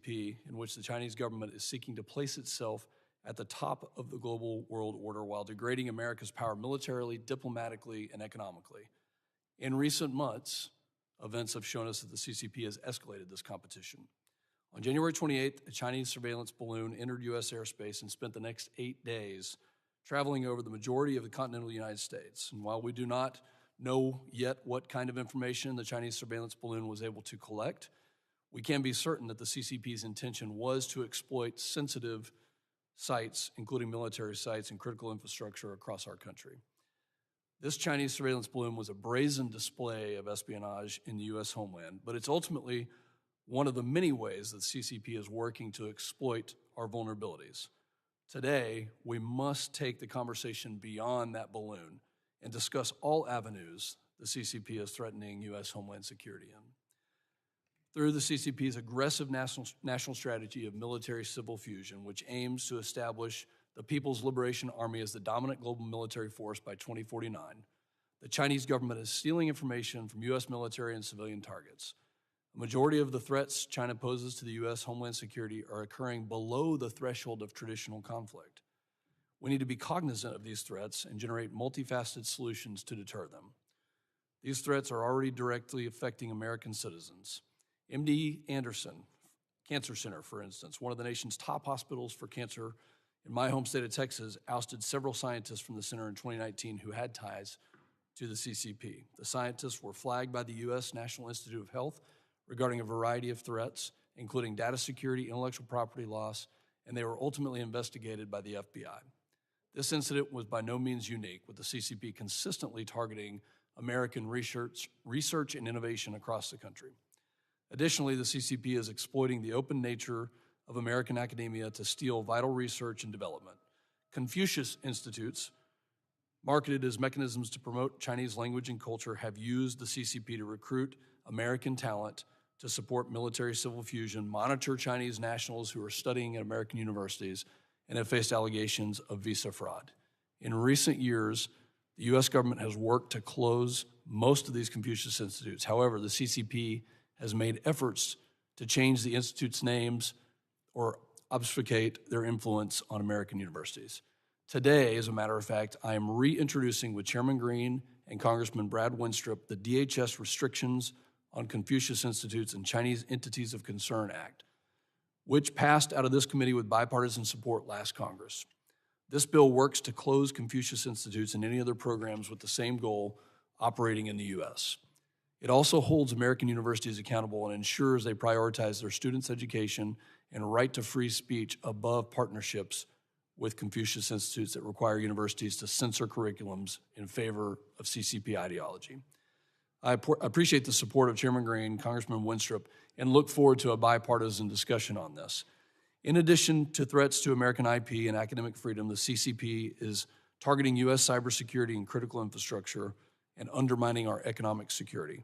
CCP, in which the Chinese government is seeking to place itself at the top of the global world order while degrading America's power militarily, diplomatically, and economically. In recent months, events have shown us that the CCP has escalated this competition. On January 28th, a Chinese surveillance balloon entered U.S. airspace and spent the next 8 days traveling over the majority of the continental United States. And while we do not know yet what kind of information the Chinese surveillance balloon was able to collect, we can be certain that the CCP's intention was to exploit sensitive sites, including military sites and critical infrastructure across our country. This Chinese surveillance balloon was a brazen display of espionage in the U.S. homeland, but it's ultimately one of the many ways that the CCP is working to exploit our vulnerabilities. Today, we must take the conversation beyond that balloon and discuss all avenues the CCP is threatening U.S. homeland security in. Through the CCP's aggressive national strategy of military-civil fusion, which aims to establish the People's Liberation Army as the dominant global military force by 2049, the Chinese government is stealing information from U.S. military and civilian targets. A majority of the threats China poses to the U.S. homeland security are occurring below the threshold of traditional conflict. We need to be cognizant of these threats and generate multifaceted solutions to deter them. These threats are already directly affecting American citizens. MD Anderson Cancer Center, for instance, one of the nation's top hospitals for cancer in my home state of Texas, ousted several scientists from the center in 2019 who had ties to the CCP. The scientists were flagged by the U.S. National Institute of Health regarding a variety of threats, including data security, intellectual property loss, and they were ultimately investigated by the FBI. This incident was by no means unique, with the CCP consistently targeting American research and innovation across the country. Additionally, the CCP is exploiting the open nature of American academia to steal vital research and development. Confucius Institutes, marketed as mechanisms to promote Chinese language and culture, have used the CCP to recruit American talent to support military-civil fusion, monitor Chinese nationals who are studying at American universities, and have faced allegations of visa fraud. In recent years, the U.S. government has worked to close most of these Confucius Institutes. However, the CCP has made efforts to change the institutes' names or obfuscate their influence on American universities. Today, as a matter of fact, I am reintroducing with Chairman Green and Congressman Brad Winstrup the DHS Restrictions on Confucius Institutes and Chinese Entities of Concern Act, which passed out of this committee with bipartisan support last Congress. This bill works to close Confucius Institutes and any other programs with the same goal operating in the U.S. It also holds American universities accountable and ensures they prioritize their students' education and right to free speech above partnerships with Confucius Institutes that require universities to censor curriculums in favor of CCP ideology. I appreciate the support of Chairman Green, Congressman Winstrup, and look forward to a bipartisan discussion on this. In addition to threats to American IP and academic freedom, the CCP is targeting U.S. cybersecurity and critical infrastructure and undermining our economic security.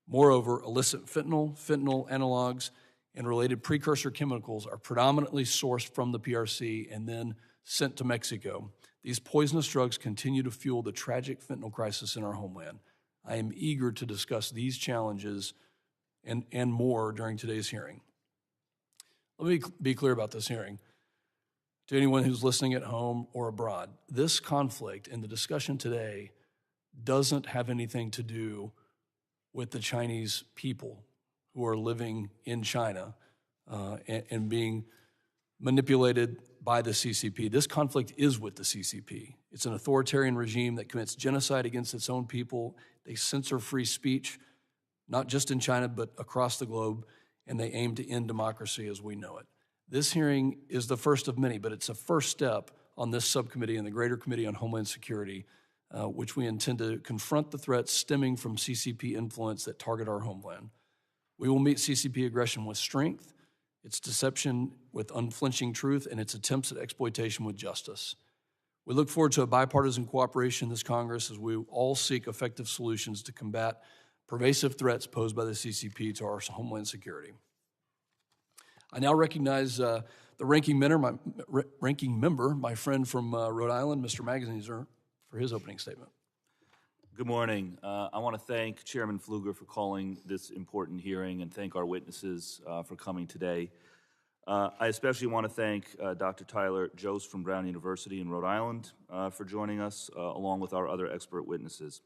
Moreover, illicit fentanyl analogs, and related precursor chemicals are predominantly sourced from the PRC and then sent to Mexico. These poisonous drugs continue to fuel the tragic fentanyl crisis in our homeland. I am eager to discuss these challenges and more during today's hearing. Let me be clear about this hearing. To anyone who's listening at home or abroad, this conflict and the discussion today doesn't have anything to do with the Chinese people who are living in China and being manipulated by the CCP. This conflict is with the CCP. It's an authoritarian regime that commits genocide against its own people. They censor free speech, not just in China, but across the globe, and they aim to end democracy as we know it. This hearing is the first of many, but it's a first step on this subcommittee and the Greater Committee on Homeland Security, which we intend to confront the threats stemming from CCP influence that target our homeland. We will meet CCP aggression with strength, its deception with unflinching truth, and its attempts at exploitation with justice. We look forward to a bipartisan cooperation in this Congress as we all seek effective solutions to combat pervasive threats posed by the CCP to our homeland security. I now recognize the ranking member, my friend from Rhode Island, Mr. Magazizer, for his opening statement. Good morning. I want to thank Chairman Pfluger for calling this important hearing and thank our witnesses for coming today. I especially want to thank Dr. Tyler Jose from Brown University in Rhode Island for joining us, along with our other expert witnesses.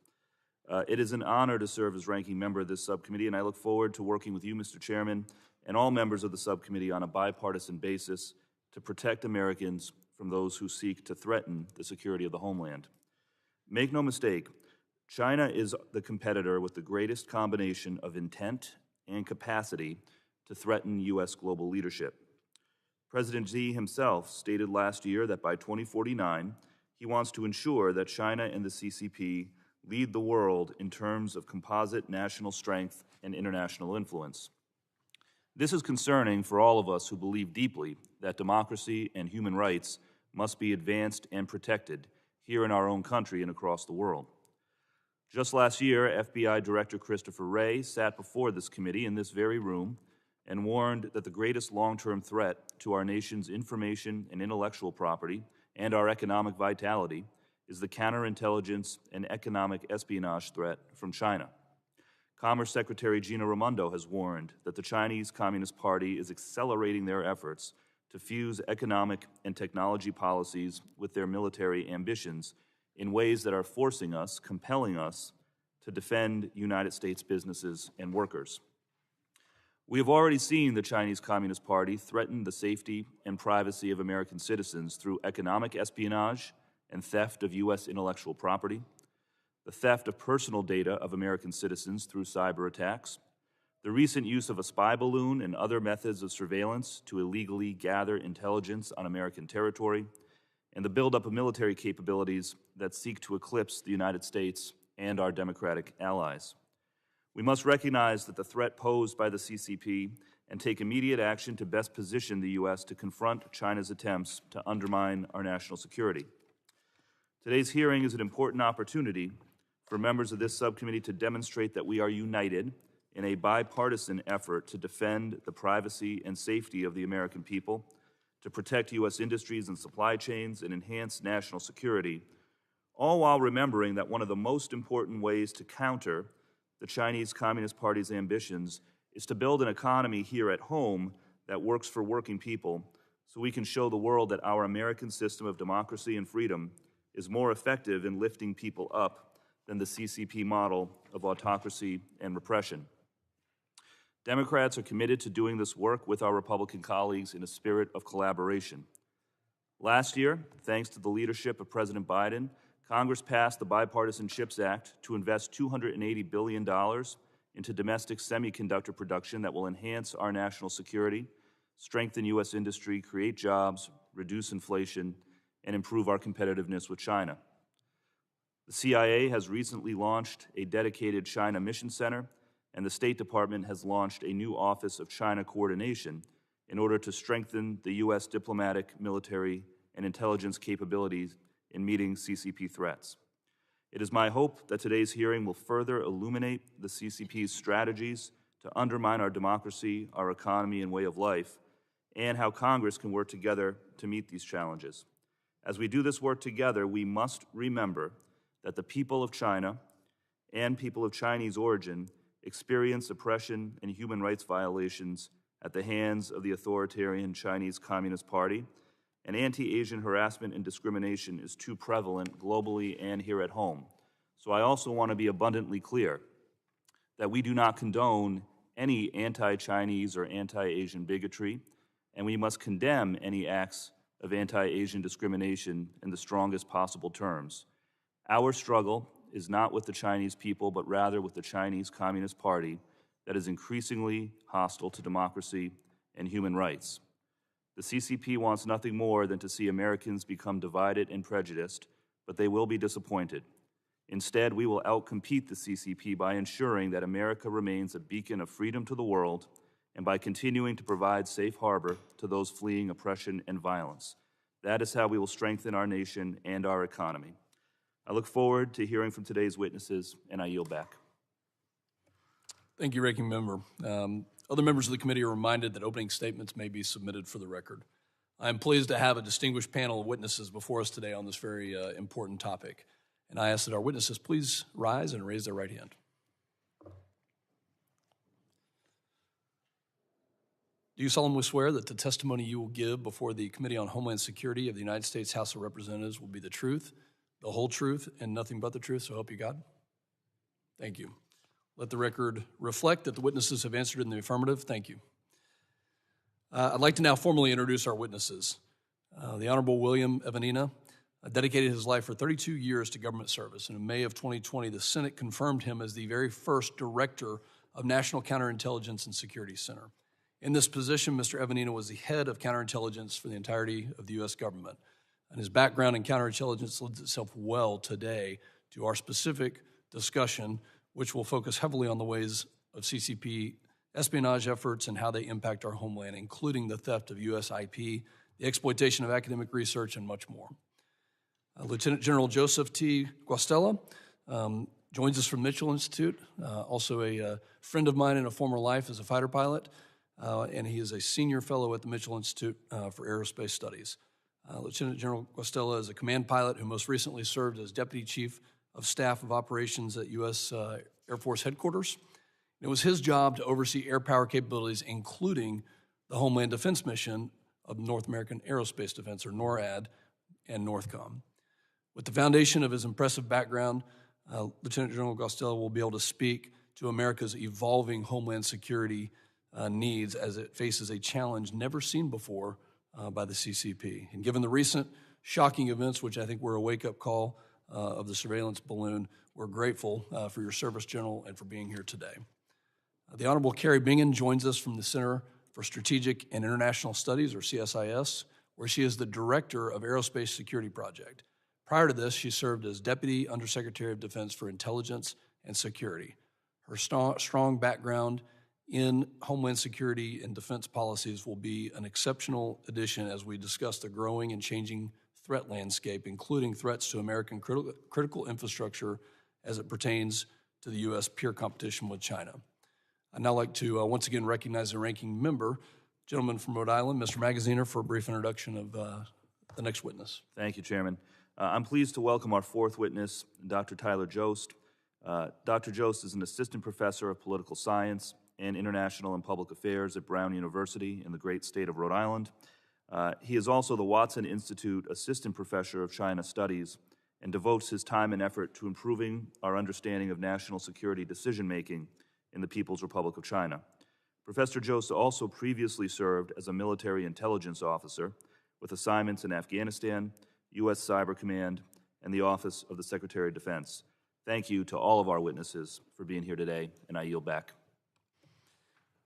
It is an honor to serve as ranking member of this subcommittee, and I look forward to working with you, Mr. Chairman, and all members of the subcommittee on a bipartisan basis to protect Americans from those who seek to threaten the security of the homeland. Make no mistake, China is the competitor with the greatest combination of intent and capacity to threaten U.S. global leadership. President Xi himself stated last year that by 2049, he wants to ensure that China and the CCP lead the world in terms of composite national strength and international influence. This is concerning for all of us who believe deeply that democracy and human rights must be advanced and protected here in our own country and across the world. Just last year, FBI Director Christopher Wray sat before this committee in this very room and warned that the greatest long-term threat to our nation's information and intellectual property and our economic vitality is the counterintelligence and economic espionage threat from China. Commerce Secretary Gina Raimondo has warned that the Chinese Communist Party is accelerating their efforts to fuse economic and technology policies with their military ambitions in ways that are forcing us, compelling us, to defend United States businesses and workers. We have already seen the Chinese Communist Party threaten the safety and privacy of American citizens through economic espionage and theft of U.S. intellectual property, the theft of personal data of American citizens through cyber attacks, the recent use of a spy balloon and other methods of surveillance to illegally gather intelligence on American territory, and the buildup of military capabilities that seek to eclipse the United States and our democratic allies. We must recognize that the threat posed by the CCP and take immediate action to best position the U.S. to confront China's attempts to undermine our national security. Today's hearing is an important opportunity for members of this subcommittee to demonstrate that we are united in a bipartisan effort to defend the privacy and safety of the American people, to protect U.S. industries and supply chains, and enhance national security, all while remembering that one of the most important ways to counter the Chinese Communist Party's ambitions is to build an economy here at home that works for working people, so we can show the world that our American system of democracy and freedom is more effective in lifting people up than the CCP model of autocracy and repression. Democrats are committed to doing this work with our Republican colleagues in a spirit of collaboration. Last year, thanks to the leadership of President Biden, Congress passed the Bipartisan CHIPS Act to invest $280 billion into domestic semiconductor production that will enhance our national security, strengthen U.S. industry, create jobs, reduce inflation, and improve our competitiveness with China. The CIA has recently launched a dedicated China Mission Center, and the State Department has launched a new Office of China Coordination in order to strengthen the U.S. diplomatic, military, and intelligence capabilities in meeting CCP threats. It is my hope that today's hearing will further illuminate the CCP's strategies to undermine our democracy, our economy, and way of life, and how Congress can work together to meet these challenges. As we do this work together, we must remember that the people of China and people of Chinese origin experience oppression and human rights violations at the hands of the authoritarian Chinese Communist Party, and anti-Asian harassment and discrimination is too prevalent globally and here at home. So I also want to be abundantly clear that we do not condone any anti-Chinese or anti-Asian bigotry, and we must condemn any acts of anti-Asian discrimination in the strongest possible terms. Our struggle is not with the Chinese people, but rather with the Chinese Communist Party that is increasingly hostile to democracy and human rights. The CCP wants nothing more than to see Americans become divided and prejudiced, but they will be disappointed. Instead, we will outcompete the CCP by ensuring that America remains a beacon of freedom to the world and by continuing to provide safe harbor to those fleeing oppression and violence. That is how we will strengthen our nation and our economy. I look forward to hearing from today's witnesses, and I yield back. Thank you, Ranking Member. Other members of the committee are reminded that opening statements may be submitted for the record. I am pleased to have a distinguished panel of witnesses before us today on this very important topic. And I ask that our witnesses please rise and raise their right hand. Do you solemnly swear that the testimony you will give before the Committee on Homeland Security of the United States House of Representatives will be the truth, the whole truth, and nothing but the truth, so help you God? Thank you. Let the record reflect that the witnesses have answered in the affirmative. Thank you. I'd like to now formally introduce our witnesses. The Honorable William Evanina dedicated his life for 32 years to government service, and in May of 2020, the Senate confirmed him as the very first director of National Counterintelligence and Security Center. In this position, Mr. Evanina was the head of counterintelligence for the entirety of the U.S. government, and his background in counterintelligence lends itself well today to our specific discussion, which will focus heavily on the ways of CCP espionage efforts and how they impact our homeland, including the theft of U.S. IP, the exploitation of academic research, and much more. Lieutenant General Joseph T. Guastella joins us from Mitchell Institute, also a friend of mine in a former life as a fighter pilot, and he is a senior fellow at the Mitchell Institute for Aerospace Studies. Lieutenant General Guastella is a command pilot who most recently served as Deputy Chief of Staff of Operations at U.S. Air Force Headquarters. It was his job to oversee air power capabilities, including the Homeland Defense Mission of North American Aerospace Defense, or NORAD, and NORTHCOM. With the foundation of his impressive background, Lieutenant General Guastella will be able to speak to America's evolving homeland security needs as it faces a challenge never seen before by the CCP. And given the recent shocking events, which I think were a wake-up call of the surveillance balloon, we're grateful for your service, General, and for being here today. The Honorable Carrie Bingen joins us from the Center for Strategic and International Studies, or CSIS, where she is the Director of Aerospace Security Project. Prior to this, she served as Deputy Undersecretary of Defense for Intelligence and Security. Her strong background in Homeland Security and defense policies will be an exceptional addition as we discuss the growing and changing threat landscape, including threats to American critical infrastructure as it pertains to the U.S. peer competition with China. I'd now like to once again recognize the ranking member, gentleman from Rhode Island, Mr. Magaziner, for a brief introduction of the next witness. Thank you, Chairman. I'm pleased to welcome our fourth witness, Dr. Tyler Jost. Dr. Jost is an assistant professor of political science and international and public affairs at Brown University in the great state of Rhode Island. He is also the Watson Institute Assistant Professor of China Studies and devotes his time and effort to improving our understanding of national security decision-making in the People's Republic of China. Professor Jost also previously served as a military intelligence officer with assignments in Afghanistan, U.S. Cyber Command, and the Office of the Secretary of Defense. Thank you to all of our witnesses for being here today, and I yield back.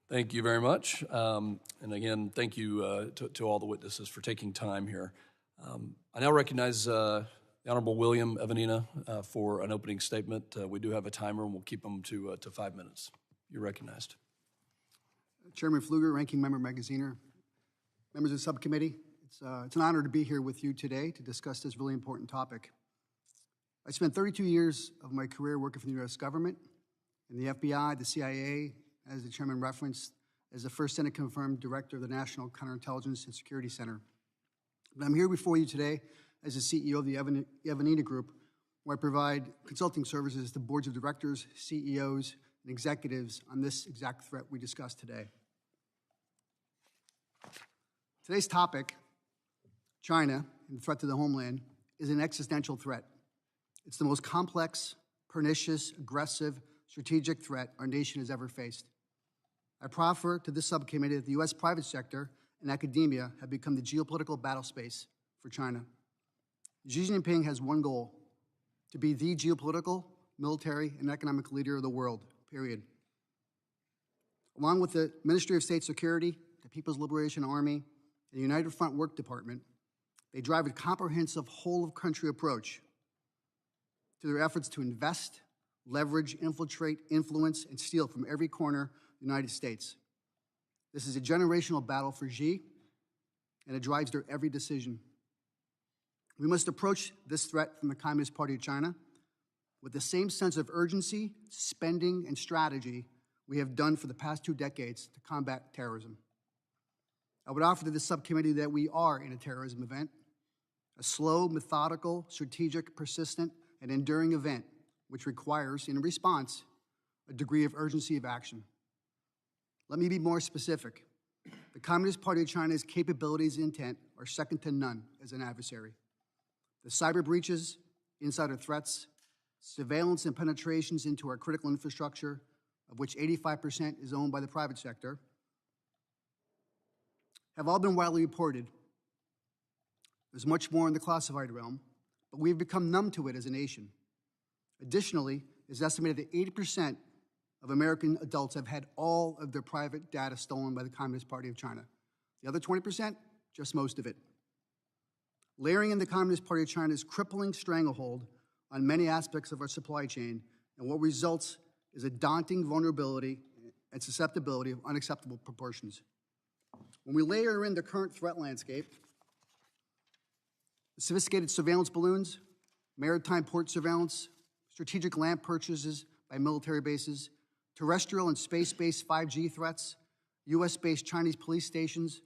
Thank you very much. And again, thank you to all the witnesses for taking time here. I now recognize the Honorable William Evanina for an opening statement. We do have a timer, and we'll keep them to 5 minutes. You're recognized. Chairman Pfluger, Ranking Member Magaziner, members of the subcommittee, it's an honor to be here with you today to discuss this really important topic. I spent 32 years of my career working for the U.S. government, in the FBI, the CIA, as the chairman referenced, as the first Senate-confirmed director of the National Counterintelligence and Security Center. But I'm here before you today as the CEO of the Evanina Group, where I provide consulting services to boards of directors, CEOs, and executives on this exact threat we discussed today. Today's topic, China and the threat to the homeland, is an existential threat. It's the most complex, pernicious, aggressive, strategic threat our nation has ever faced. I proffer to this subcommittee that the U.S. private sector and academia have become the geopolitical battle space for China. Xi Jinping has one goal: to be the geopolitical, military, and economic leader of the world, period. Along with the Ministry of State Security, the People's Liberation Army, and the United Front Work Department, they drive a comprehensive whole-of-country approach to their efforts to invest, leverage, infiltrate, influence, and steal from every corner of the United States. This is a generational battle for Xi, and it drives their every decision. We must approach this threat from the Communist Party of China with the same sense of urgency, spending, and strategy we have done for the past 2 decades to combat terrorism. I would offer to this subcommittee that we are in a terrorism event, a slow, methodical, strategic, persistent, and enduring event which requires, in response, a degree of urgency of action. Let me be more specific. the Communist Party of China's capabilities and intent are second to none as an adversary. The cyber breaches, insider threats, surveillance and penetrations into our critical infrastructure, of which 85% is owned by the private sector, have all been widely reported. There's much more in the classified realm, but we've become numb to it as a nation. Additionally, it's estimated that 80% of American adults have had all of their private data stolen by the Communist Party of China. The other 20%, just most of it. Layering in the Communist Party of China's crippling stranglehold on many aspects of our supply chain, and what results is a daunting vulnerability and susceptibility of unacceptable proportions. When we layer in the current threat landscape, the sophisticated surveillance balloons, maritime port surveillance, strategic land purchases by military bases, terrestrial and space-based 5G threats, US-based Chinese police stations,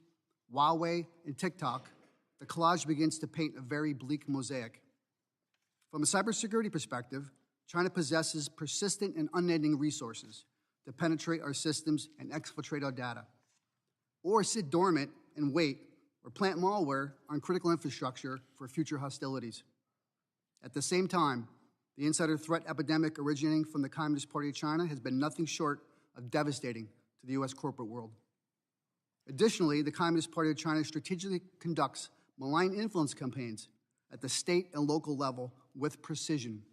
Huawei, and TikTok, the collage begins to paint a very bleak mosaic. From a cybersecurity perspective, China possesses persistent and unending resources to penetrate our systems and exfiltrate our data, or sit dormant and wait or plant malware on critical infrastructure for future hostilities. At the same time, the insider threat epidemic originating from the Communist Party of China has been nothing short of devastating to the U.S. corporate world. Additionally, the Communist Party of China strategically conducts malign influence campaigns at the state and local level with precision.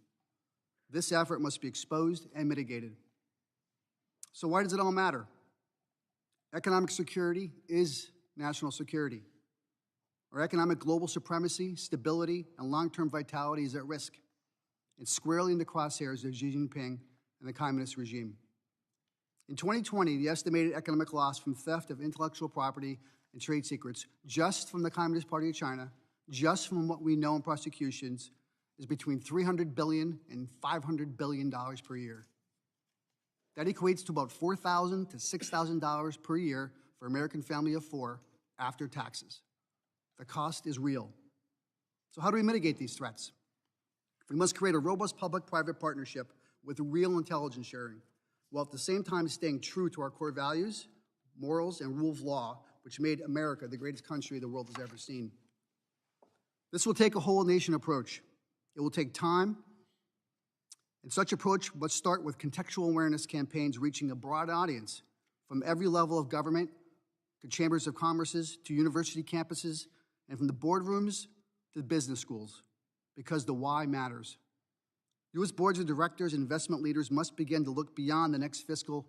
This effort must be exposed and mitigated. So why does it all matter? Economic security is national security. Our economic global supremacy, stability, and long-term vitality is at risk. It's squarely in the crosshairs of Xi Jinping and the communist regime. In 2020, the estimated economic loss from theft of intellectual property and trade secrets just from the Communist Party of China, just from what we know in prosecutions, is between $300 billion and $500 billion per year. That equates to about $4,000 to $6,000 per year for an American family of four after taxes. The cost is real. So how do we mitigate these threats? We must create a robust public-private partnership with real intelligence sharing, while at the same time staying true to our core values, morals, and rule of law, which made America the greatest country the world has ever seen. This will take a whole-nation approach. It will take time, and such approach must start with contextual awareness campaigns reaching a broad audience, from every level of government to chambers of commerce to university campuses, and from the boardrooms to the business schools, because the why matters. U.S. boards of directors and investment leaders must begin to look beyond the next fiscal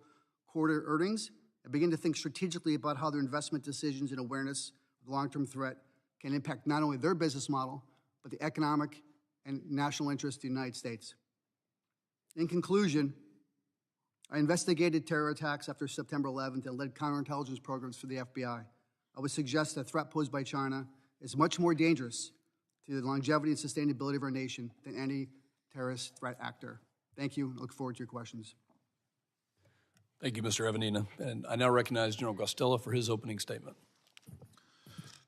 quarter earnings and begin to think strategically about how their investment decisions and awareness of the long-term threat can impact not only their business model, but the economic and national interest of the United States. In conclusion, I investigated terror attacks after September 11th and led counterintelligence programs for the FBI. I would suggest that the threat posed by China is much more dangerous to the longevity and sustainability of our nation than any terrorist threat actor. Thank you, and I look forward to your questions. Thank you, Mr. Evanina. And I now recognize General Guastella for his opening statement.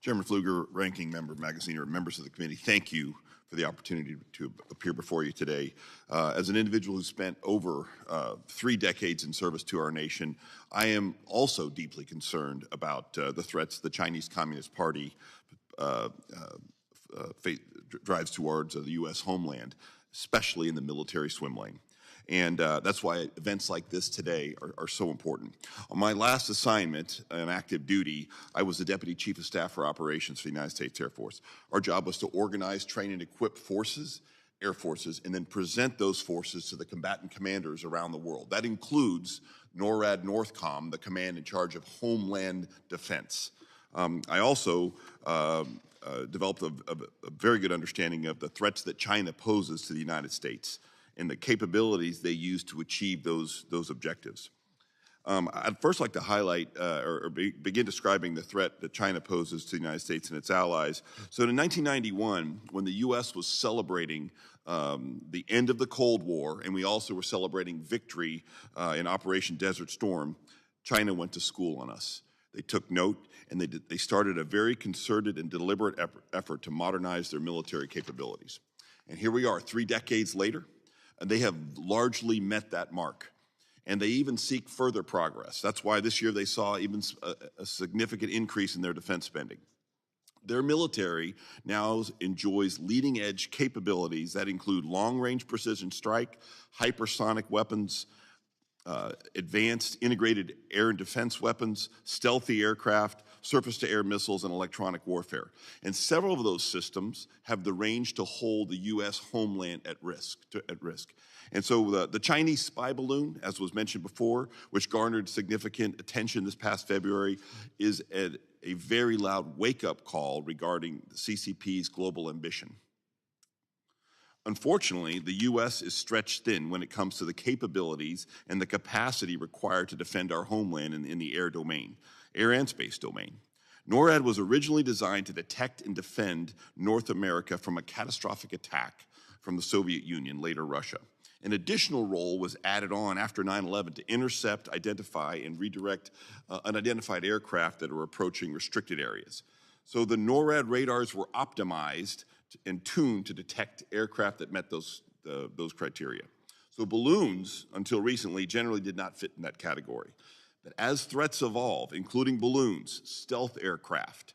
Chairman Pfluger, Ranking Member Magaziner, members of the committee, thank you for the opportunity to appear before you today. As an individual who spent over 3 decades in service to our nation, I am also deeply concerned about the threats the Chinese Communist Party drives towards the U.S. homeland, especially in the military swim lane. And that's why events like this today are so important. On my last assignment on active duty, I was the Deputy Chief of Staff for Operations for the United States Air Force. Our job was to organize, train, and equip forces, air forces, and then present those forces to the combatant commanders around the world. That includes NORAD Northcom, the command in charge of Homeland Defense. I also developed a very good understanding of the threats that China poses to the United States and the capabilities they use to achieve those objectives. I'd first like to highlight begin describing the threat that China poses to the United States and its allies. So in 1991, when the U.S. was celebrating the end of the Cold War, and we also were celebrating victory in Operation Desert Storm, China went to school on us. They took note, and they started a very concerted and deliberate effort to modernize their military capabilities. And here we are, 3 decades later, and they have largely met that mark. and they even seek further progress. That's why this year they saw even a significant increase in their defense spending. Their military now enjoys leading-edge capabilities that include long-range precision strike, hypersonic weapons, advanced integrated air and defense weapons, stealthy aircraft, surface-to-air missiles, and electronic warfare. And several of those systems have the range to hold the U.S. homeland at risk. And so the Chinese spy balloon, as was mentioned before, which garnered significant attention this past February, is a very loud wake-up call regarding the CCP's global ambition. Unfortunately, the U.S. is stretched thin when it comes to the capabilities and the capacity required to defend our homeland in the air domain, air and space domain. NORAD was originally designed to detect and defend North America from a catastrophic attack from the Soviet Union, later Russia. An additional role was added on after 9/11 to intercept, identify, and redirect unidentified aircraft that are approaching restricted areas. So the NORAD radars were optimized and tuned to detect aircraft that met those criteria. So balloons, until recently, generally did not fit in that category. But as threats evolve, including balloons, stealth aircraft,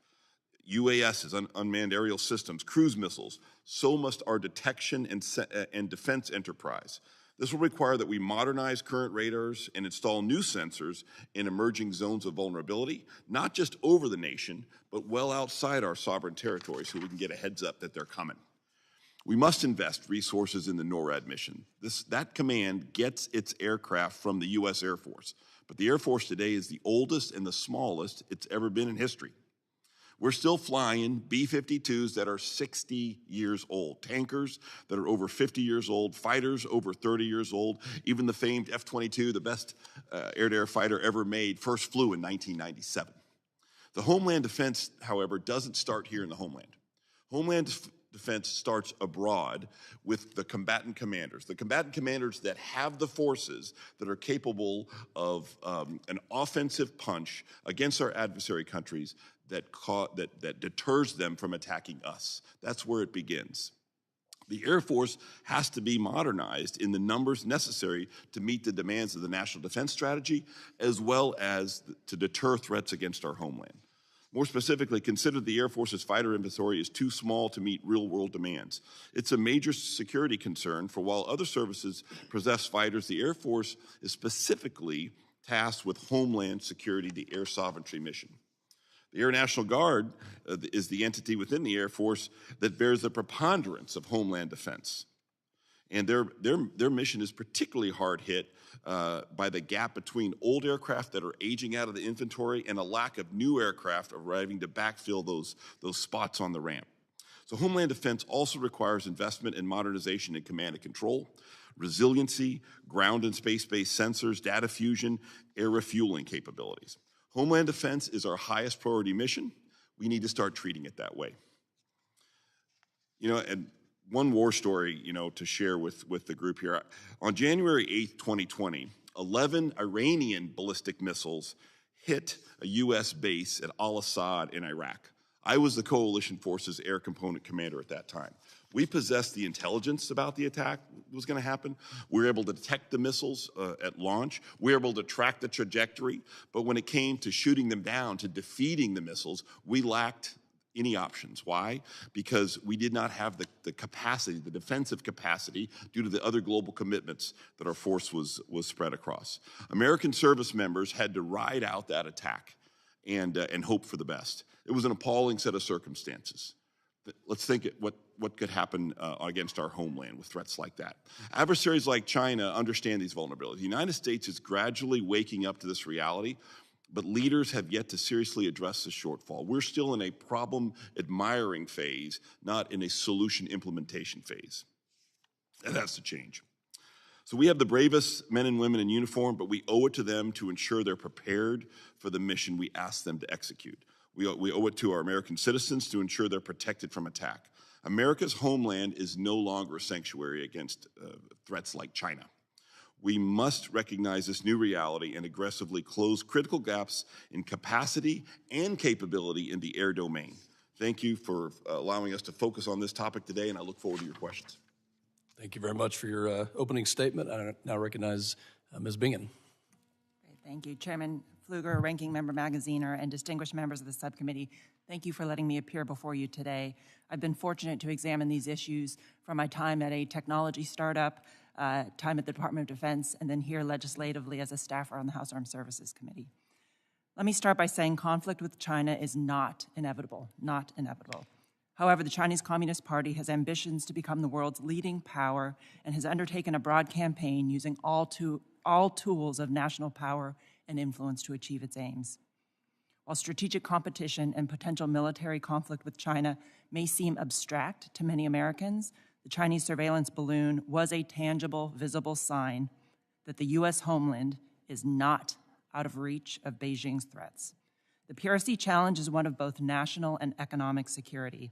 UASs, unmanned aerial systems, cruise missiles, so must our detection and defense enterprise. This will require that we modernize current radars and install new sensors in emerging zones of vulnerability, not just over the nation, but well outside our sovereign territory so we can get a heads up that they're coming. We must invest resources in the NORAD mission. That command gets its aircraft from the U.S. Air Force, but the Air Force today is the oldest and the smallest it's ever been in history. We're still flying B-52s that are 60 years old, tankers that are over 50 years old, fighters over 30 years old. Even the famed F-22, the best air-to-air fighter ever made, first flew in 1997. The Homeland Defense, however, doesn't start here in the homeland. Homeland Defense starts abroad with the combatant commanders that have the forces that are capable of an offensive punch against our adversary countries that deters them from attacking us. That's where it begins. The Air Force has to be modernized in the numbers necessary to meet the demands of the National Defense Strategy, as well as to deter threats against our homeland. More specifically, consider the Air Force's fighter inventory is too small to meet real-world demands. It's a major security concern, for while other services possess fighters, the Air Force is specifically tasked with Homeland Security, the air sovereignty mission. The Air National Guard is the entity within the Air Force that bears the preponderance of homeland defense. And their mission is particularly hard hit by the gap between old aircraft that are aging out of the inventory and a lack of new aircraft arriving to backfill those spots on the ramp. So Homeland Defense also requires investment in modernization and command and control, resiliency, ground and space-based sensors, data fusion, air refueling capabilities. Homeland Defense is our highest priority mission. We need to start treating it that way. And one war story, to share with the group here. On January 8th, 2020, 11 Iranian ballistic missiles hit a U.S. base at Al-Assad in Iraq. I was the coalition forces air component commander at that time. We possessed the intelligence about the attack was going to happen. We were able to detect the missiles at launch. We were able to track the trajectory. But when it came to shooting them down, to defeating the missiles, we lacked any options. Why? Because we did not have the capacity, the defensive capacity, due to the other global commitments that our force was spread across. American service members had to ride out that attack and hope for the best. It was an appalling set of circumstances. Let's think what could happen against our homeland with threats like that. Adversaries like China understand these vulnerabilities. The United States is gradually waking up to this reality, but leaders have yet to seriously address the shortfall. We're still in a problem-admiring phase, not in a solution implementation phase. That has to change. So we have the bravest men and women in uniform, but we owe it to them to ensure they're prepared for the mission we ask them to execute. We owe it to our American citizens to ensure they're protected from attack. America's homeland is no longer a sanctuary against threats like China. We must recognize this new reality and aggressively close critical gaps in capacity and capability in the air domain. Thank you for allowing us to focus on this topic today, and I look forward to your questions. Thank you very much for your opening statement. I now recognize Ms. Bingen. Great, thank you. Chairman Pfluger, Ranking Member Magaziner, and distinguished members of the subcommittee, thank you for letting me appear before you today. I've been fortunate to examine these issues from my time at a technology startup, time at the Department of Defense, and then here legislatively as a staffer on the House Armed Services Committee. Let me start by saying conflict with China is not inevitable, not inevitable. However, the Chinese Communist Party has ambitions to become the world's leading power and has undertaken a broad campaign using all tools of national power and influence to achieve its aims. While strategic competition and potential military conflict with China may seem abstract to many Americans, the Chinese surveillance balloon was a tangible, visible sign that the U.S. homeland is not out of reach of Beijing's threats. The PRC challenge is one of both national and economic security.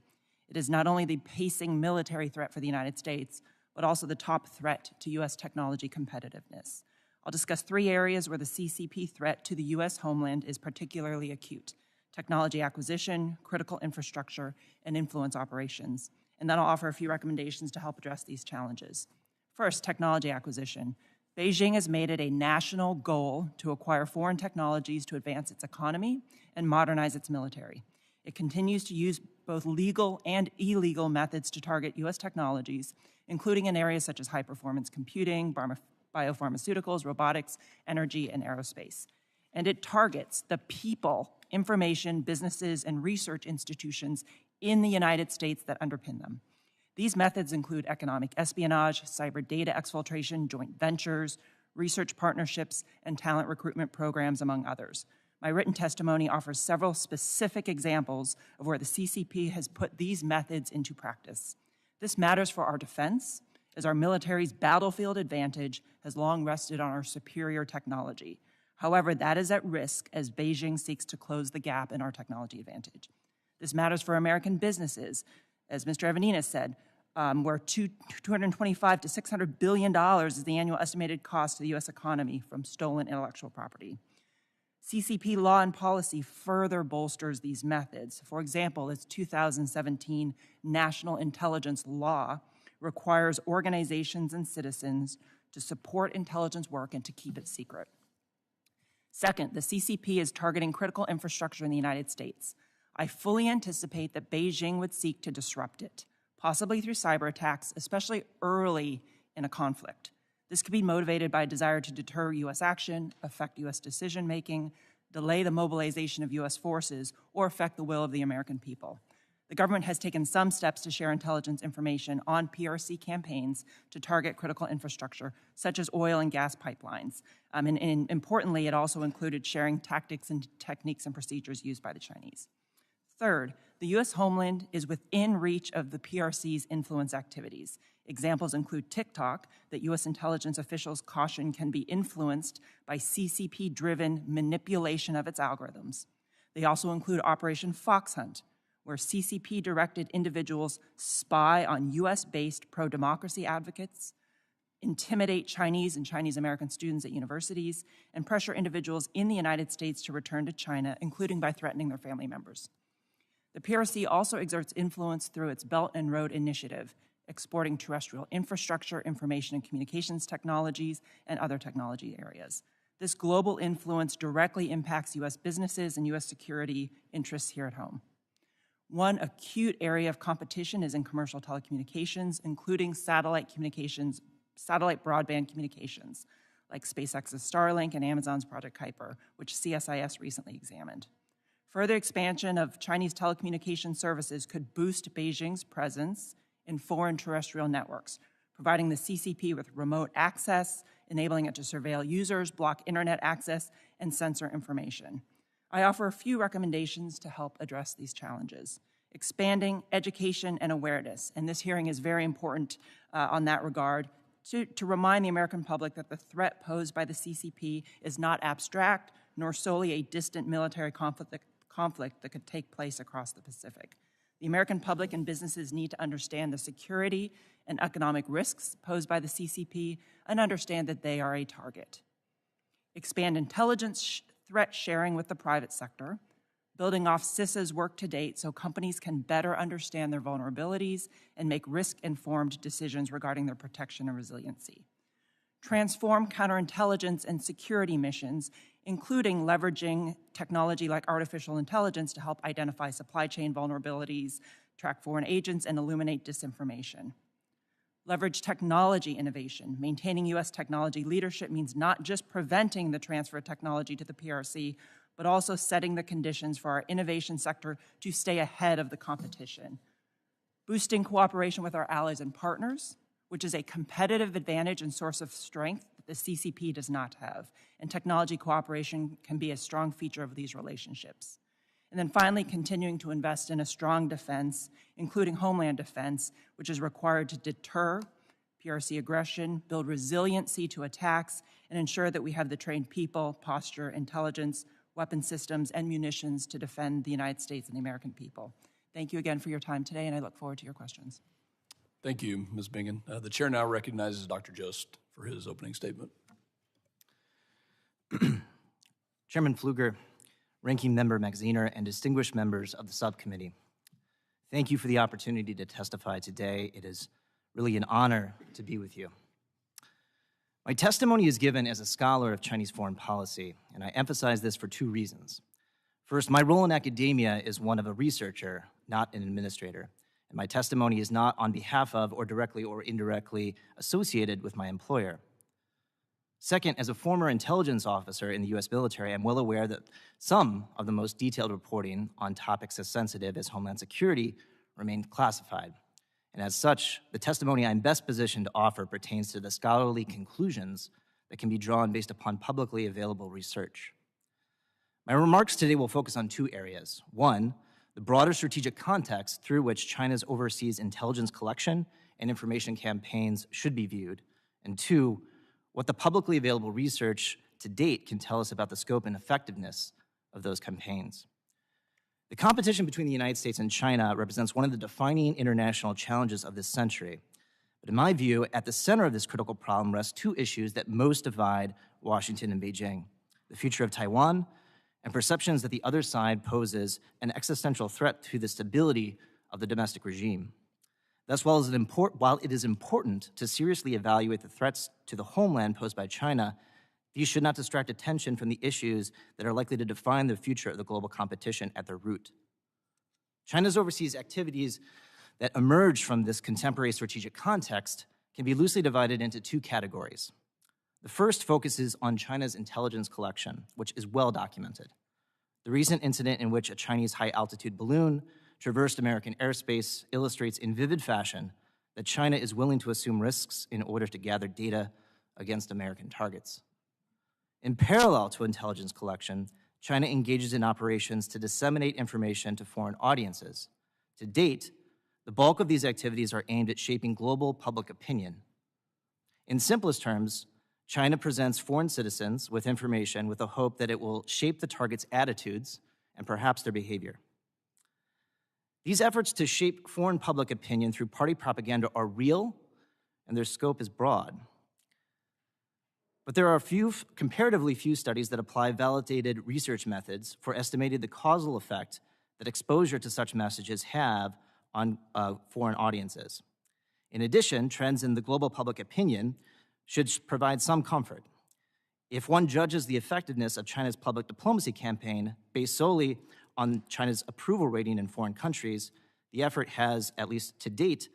It is not only the pacing military threat for the United States, but also the top threat to U.S. technology competitiveness. I'll discuss 3 areas where the CCP threat to the U.S. homeland is particularly acute: technology acquisition, critical infrastructure, and influence operations. And then I'll offer a few recommendations to help address these challenges. First, technology acquisition. Beijing has made it a national goal to acquire foreign technologies to advance its economy and modernize its military. It continues to use both legal and illegal methods to target U.S. technologies, including in areas such as high-performance computing, biopharmaceuticals, robotics, energy, and aerospace. And it targets the people, information, businesses, and research institutions in the United States that underpin them. These methods include economic espionage, cyber data exfiltration, joint ventures, research partnerships, and talent recruitment programs, among others. My written testimony offers several specific examples of where the CCP has put these methods into practice. This matters for our defense, as our military's battlefield advantage has long rested on our superior technology. However, that is at risk as Beijing seeks to close the gap in our technology advantage. This matters for American businesses, as Mr. Evanina said, where $225 to $600 billion is the annual estimated cost to the U.S. economy from stolen intellectual property. CCP law and policy further bolsters these methods. For example, its 2017 National Intelligence Law requires organizations and citizens to support intelligence work and to keep it secret. Second, the CCP is targeting critical infrastructure in the United States. I fully anticipate that Beijing would seek to disrupt it, possibly through cyber attacks, especially early in a conflict. This could be motivated by a desire to deter U.S. action, affect U.S. decision-making, delay the mobilization of U.S. forces, or affect the will of the American people. The government has taken some steps to share intelligence information on PRC campaigns to target critical infrastructure, such as oil and gas pipelines. And importantly, it also included sharing tactics and techniques and procedures used by the Chinese. Third, the U.S. homeland is within reach of the PRC's influence activities. Examples include TikTok, that U.S. intelligence officials caution can be influenced by CCP-driven manipulation of its algorithms. They also include Operation Fox Hunt, where CCP-directed individuals spy on U.S.-based pro-democracy advocates, intimidate Chinese and Chinese-American students at universities, and pressure individuals in the United States to return to China, including by threatening their family members. The PRC also exerts influence through its Belt and Road Initiative, exporting terrestrial infrastructure, information and communications technologies, and other technology areas. This global influence directly impacts U.S. businesses and U.S. security interests here at home. One acute area of competition is in commercial telecommunications, including satellite broadband communications, like SpaceX's Starlink and Amazon's Project Kuiper, which CSIS recently examined. Further expansion of Chinese telecommunication services could boost Beijing's presence in foreign terrestrial networks, providing the CCP with remote access, enabling it to surveil users, block internet access, and censor information. I offer a few recommendations to help address these challenges. Expanding education and awareness, and this hearing is very important on that regard, to remind the American public that the threat posed by the CCP is not abstract, nor solely a distant military conflict that could take place across the Pacific. The American public and businesses need to understand the security and economic risks posed by the CCP and understand that they are a target. Expand intelligence threat sharing with the private sector, building off CISA's work to date so companies can better understand their vulnerabilities and make risk-informed decisions regarding their protection and resiliency. transform counterintelligence and security missions, including leveraging technology like artificial intelligence to help identify supply chain vulnerabilities, track foreign agents, and illuminate disinformation. Leverage technology innovation. Maintaining U.S. technology leadership means not just preventing the transfer of technology to the PRC, but also setting the conditions for our innovation sector to stay ahead of the competition. Boosting cooperation with our allies and partners, which is a competitive advantage and source of strength that the CCP does not have. And technology cooperation can be a strong feature of these relationships. And then finally, continuing to invest in a strong defense, including homeland defense, which is required to deter PRC aggression, build resiliency to attacks, and ensure that we have the trained people, posture, intelligence, weapon systems, and munitions to defend the United States and the American people. Thank you again for your time today, and I look forward to your questions. Thank you, Ms. Bingen. The chair now recognizes Dr. Jost for his opening statement. Chairman Pfluger, Ranking Member Magaziner, and distinguished members of the subcommittee, thank you for the opportunity to testify today. It is really an honor to be with you. My testimony is given as a scholar of Chinese foreign policy, and I emphasize this for two reasons. First, my role in academia is one of a researcher, not an administrator, and my testimony is not on behalf of or directly or indirectly associated with my employer. Second, as a former intelligence officer in the U.S. military, I'm well aware that some of the most detailed reporting on topics as sensitive as Homeland Security remained classified. And as such, the testimony I'm best positioned to offer pertains to the scholarly conclusions that can be drawn based upon publicly available research. My remarks today will focus on two areas. One, the broader strategic context through which China's overseas intelligence collection and information campaigns should be viewed. And two, what the publicly available research to date can tell us about the scope and effectiveness of those campaigns. The competition between the United States and China represents one of the defining international challenges of this century. But in my view, at the center of this critical problem rest two issues that most divide Washington and Beijing: the future of Taiwan and perceptions that the other side poses an existential threat to the stability of the domestic regime. Thus, while it is important to seriously evaluate the threats to the homeland posed by China, these should not distract attention from the issues that are likely to define the future of the global competition at their root. China's overseas activities that emerge from this contemporary strategic context can be loosely divided into two categories. The first focuses on China's intelligence collection, which is well documented. The recent incident in which a Chinese high-altitude balloon traversed American airspace illustrates in vivid fashion that China is willing to assume risks in order to gather data against American targets. In parallel to intelligence collection, China engages in operations to disseminate information to foreign audiences. To date, the bulk of these activities are aimed at shaping global public opinion. In simplest terms, China presents foreign citizens with information with the hope that it will shape the target's attitudes and perhaps their behavior. These efforts to shape foreign public opinion through party propaganda are real, and their scope is broad. But there are comparatively few studies that apply validated research methods for estimating the causal effect that exposure to such messages have on foreign audiences. In addition, trends in the global public opinion should provide some comfort. If one judges the effectiveness of China's public diplomacy campaign based solely on China's approval rating in foreign countries, the effort has, at least to date,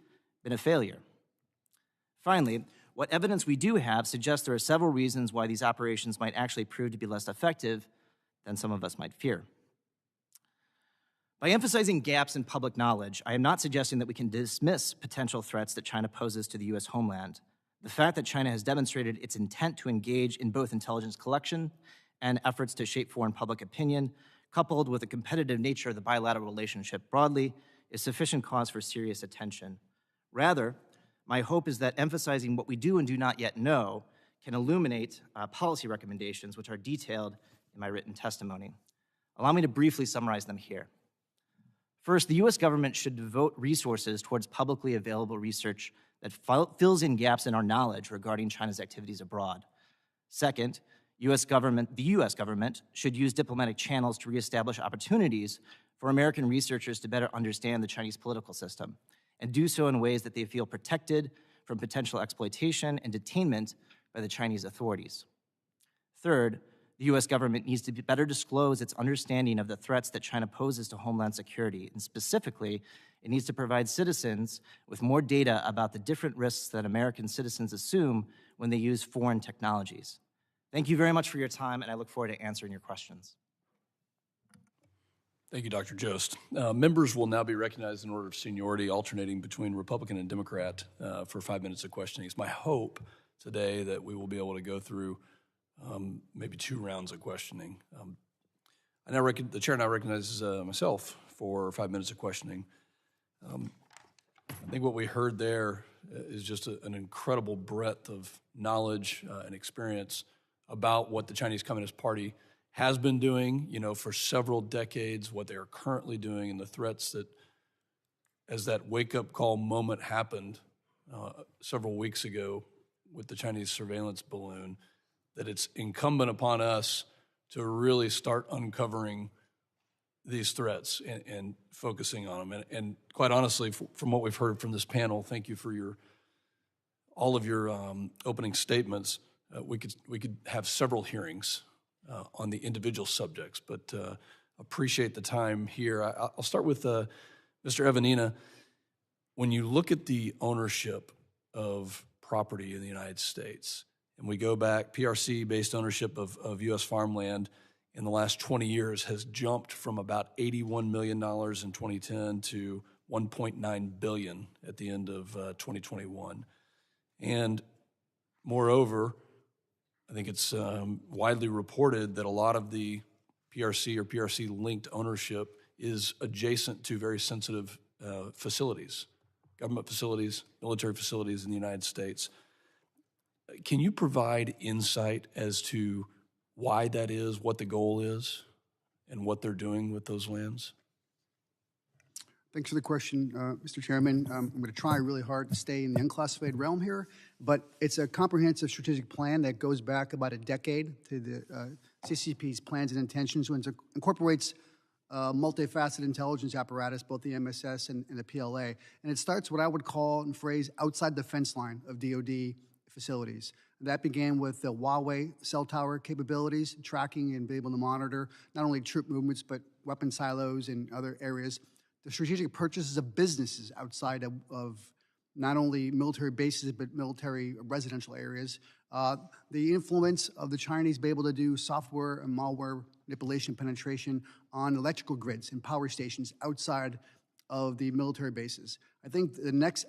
been a failure. Finally, what evidence we do have suggests there are several reasons why these operations might actually prove to be less effective than some of us might fear. By emphasizing gaps in public knowledge, I am not suggesting that we can dismiss potential threats that China poses to the U.S. homeland. The fact that China has demonstrated its intent to engage in both intelligence collection and efforts to shape foreign public opinion, coupled with the competitive nature of the bilateral relationship broadly, is sufficient cause for serious attention. Rather, my hope is that emphasizing what we do and do not yet know can illuminate policy recommendations which are detailed in my written testimony. Allow me to briefly summarize them here. First, the U.S. government should devote resources towards publicly available research that fills in gaps in our knowledge regarding China's activities abroad. Second, the U.S. government should use diplomatic channels to reestablish opportunities for American researchers to better understand the Chinese political system, and do so in ways that they feel protected from potential exploitation and detainment by the Chinese authorities. Third, the U.S. government needs to better disclose its understanding of the threats that China poses to Homeland Security, and specifically, it needs to provide citizens with more data about the different risks that American citizens assume when they use foreign technologies. Thank you very much for your time, and I look forward to answering your questions. Thank you, Dr. Jost. Members will now be recognized in order of seniority, alternating between Republican and Democrat for 5 minutes of questioning. It's my hope today that we will be able to go through maybe 2 rounds of questioning. The chair now recognizes myself for 5 minutes of questioning. I think what we heard there is just an incredible breadth of knowledge and experience about what the Chinese Communist Party has been doing, for several decades, what they are currently doing, and the threats that, as that wake-up call moment happened several weeks ago with the Chinese surveillance balloon, that it's incumbent upon us to really start uncovering these threats and focusing on them. And quite honestly, from what we've heard from this panel, thank you for all of your opening statements. We could have several hearings on the individual subjects, but appreciate the time here. I'll start with Mr. Evanina. When you look at the ownership of property in the United States, and we go back, PRC-based ownership of U.S. farmland in the last 20 years has jumped from about $81 million in 2010 to $1.9 billion at the end of 2021. And moreover, I think it's widely reported that a lot of the PRC or PRC-linked ownership is adjacent to very sensitive facilities, government facilities, military facilities in the United States. Can you provide insight as to why that is, what the goal is, and what they're doing with those lands? Thanks for the question, Mr. Chairman. I'm going to try really hard to stay in the unclassified realm here, but it's a comprehensive strategic plan that goes back about a decade to the CCP's plans and intentions, which incorporates multifaceted intelligence apparatus, both the MSS and the PLA. And it starts what I would call and phrase outside the fence line of DoD facilities. That began with the Huawei cell tower capabilities, tracking and being able to monitor not only troop movements, but weapon silos and other areas. The strategic purchases of businesses outside of not only military bases, but military residential areas. The influence of the Chinese being able to do software and malware manipulation penetration on electrical grids and power stations outside of the military bases. I think the next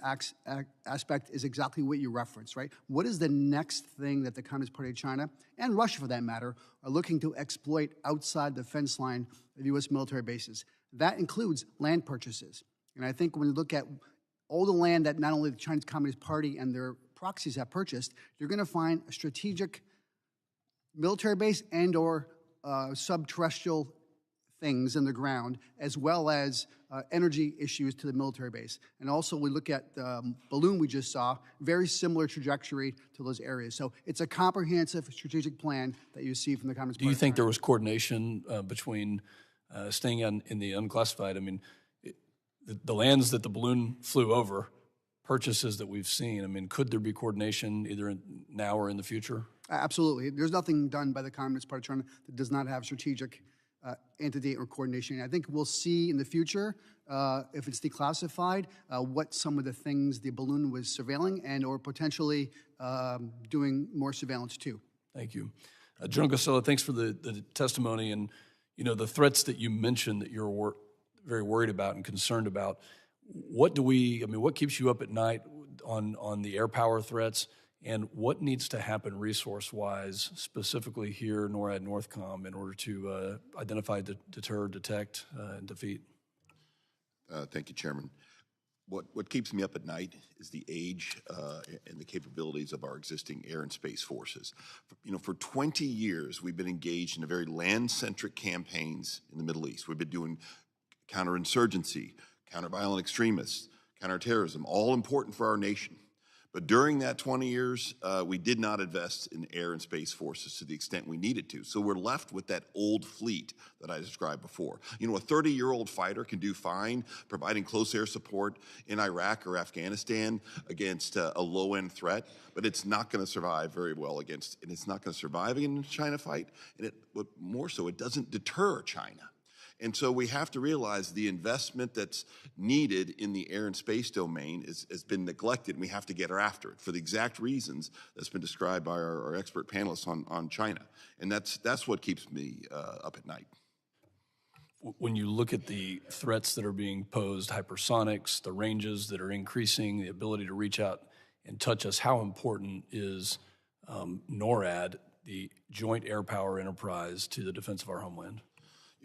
aspect is exactly what you referenced, right? What is the next thing that the Communist Party of China, and Russia for that matter, are looking to exploit outside the fence line of U.S. military bases? That includes land purchases. And I think when you look at all the land that not only the Chinese Communist Party and their proxies have purchased, you're going to find a strategic military base and or subterrestrial things in the ground, as well as energy issues to the military base. And also we look at the balloon we just saw, very similar trajectory to those areas. So it's a comprehensive strategic plan that you see from the Communist Party. Do you think there was coordination between staying in the unclassified? I mean, the lands that the balloon flew over, purchases that we've seen, I mean, could there be coordination either now or in the future? Absolutely. There's nothing done by the Communist Party of China that does not have strategic entity or coordination. I think we'll see in the future, if it's declassified, what some of the things the balloon was surveilling and or potentially doing more surveillance too. Thank you. General Guastella, thanks for the testimony and the threats that you mentioned that you're very worried about and concerned about. What keeps you up at night on the air power threats, and what needs to happen resource-wise, specifically here, NORAD, NORTHCOM, in order to identify, deter, detect, and defeat? Thank you, Chairman. What keeps me up at night is the age and the capabilities of our existing air and space forces. For 20 years, we've been engaged in a very land-centric campaigns in the Middle East. We've been doing counterinsurgency, counter-violent extremists, counterterrorism, all important for our nation. But during that 20 years, we did not invest in air and space forces to the extent we needed to. So we're left with that old fleet that I described before. You know, a 30-year-old fighter can do fine providing close air support in Iraq or Afghanistan against a low-end threat, but it's not going to survive very well against, and it's not going to survive in the China fight, and but more so, it doesn't deter China. And so we have to realize the investment that's needed in the air and space domain has been neglected, and we have to get after it for the exact reasons that's been described by our expert panelists on China. And that's what keeps me up at night. When you look at the threats that are being posed, hypersonics, the ranges that are increasing, the ability to reach out and touch us, how important is NORAD, the Joint Air Power Enterprise, to the defense of our homeland?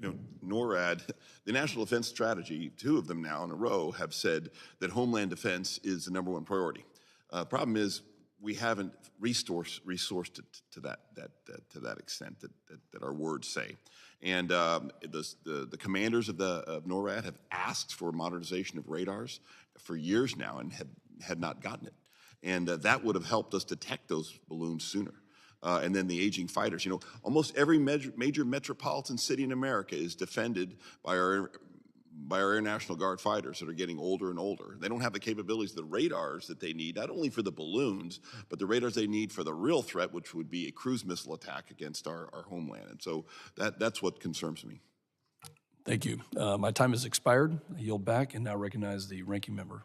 You know, NORAD, the National Defense Strategy, 2 of them now in a row have said that homeland defense is the #1 priority. Problem is, we haven't resourced it to that extent that our words say. And the commanders of NORAD have asked for modernization of radars for years now and had not gotten it. And that would have helped us detect those balloons sooner. And then the aging fighters. You know, almost every major metropolitan city in America is defended by our Air National Guard fighters that are getting older and older. They don't have the capabilities, the radars that they need, not only for the balloons, but the radars they need for the real threat, which would be a cruise missile attack against our homeland. And so that's what concerns me. Thank you. My time has expired. I yield back and now recognize the ranking member.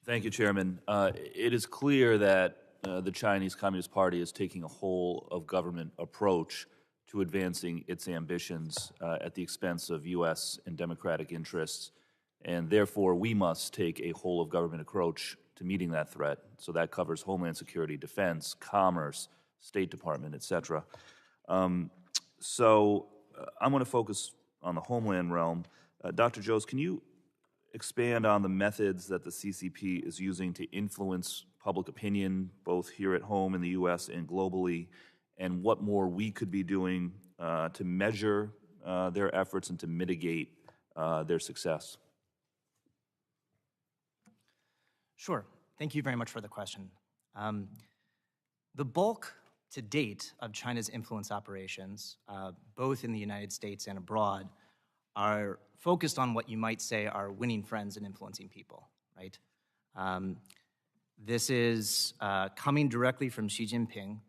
Thank you, Chairman. It is clear that the Chinese Communist Party is taking a whole-of-government approach to advancing its ambitions at the expense of U.S. and democratic interests, and therefore we must take a whole-of-government approach to meeting that threat. So that covers Homeland Security, Defense, Commerce, State Department, et cetera. So I'm going to focus on the Homeland realm. Dr. Jose, can you expand on the methods that the CCP is using to influence public opinion, both here at home in the U.S. and globally, and what more we could be doing to measure their efforts and to mitigate their success? Sure. Thank you very much for the question. The bulk to date of China's influence operations, both in the United States and abroad, are focused on what you might say are winning friends and influencing people, right? This is coming directly from Xi Jinping,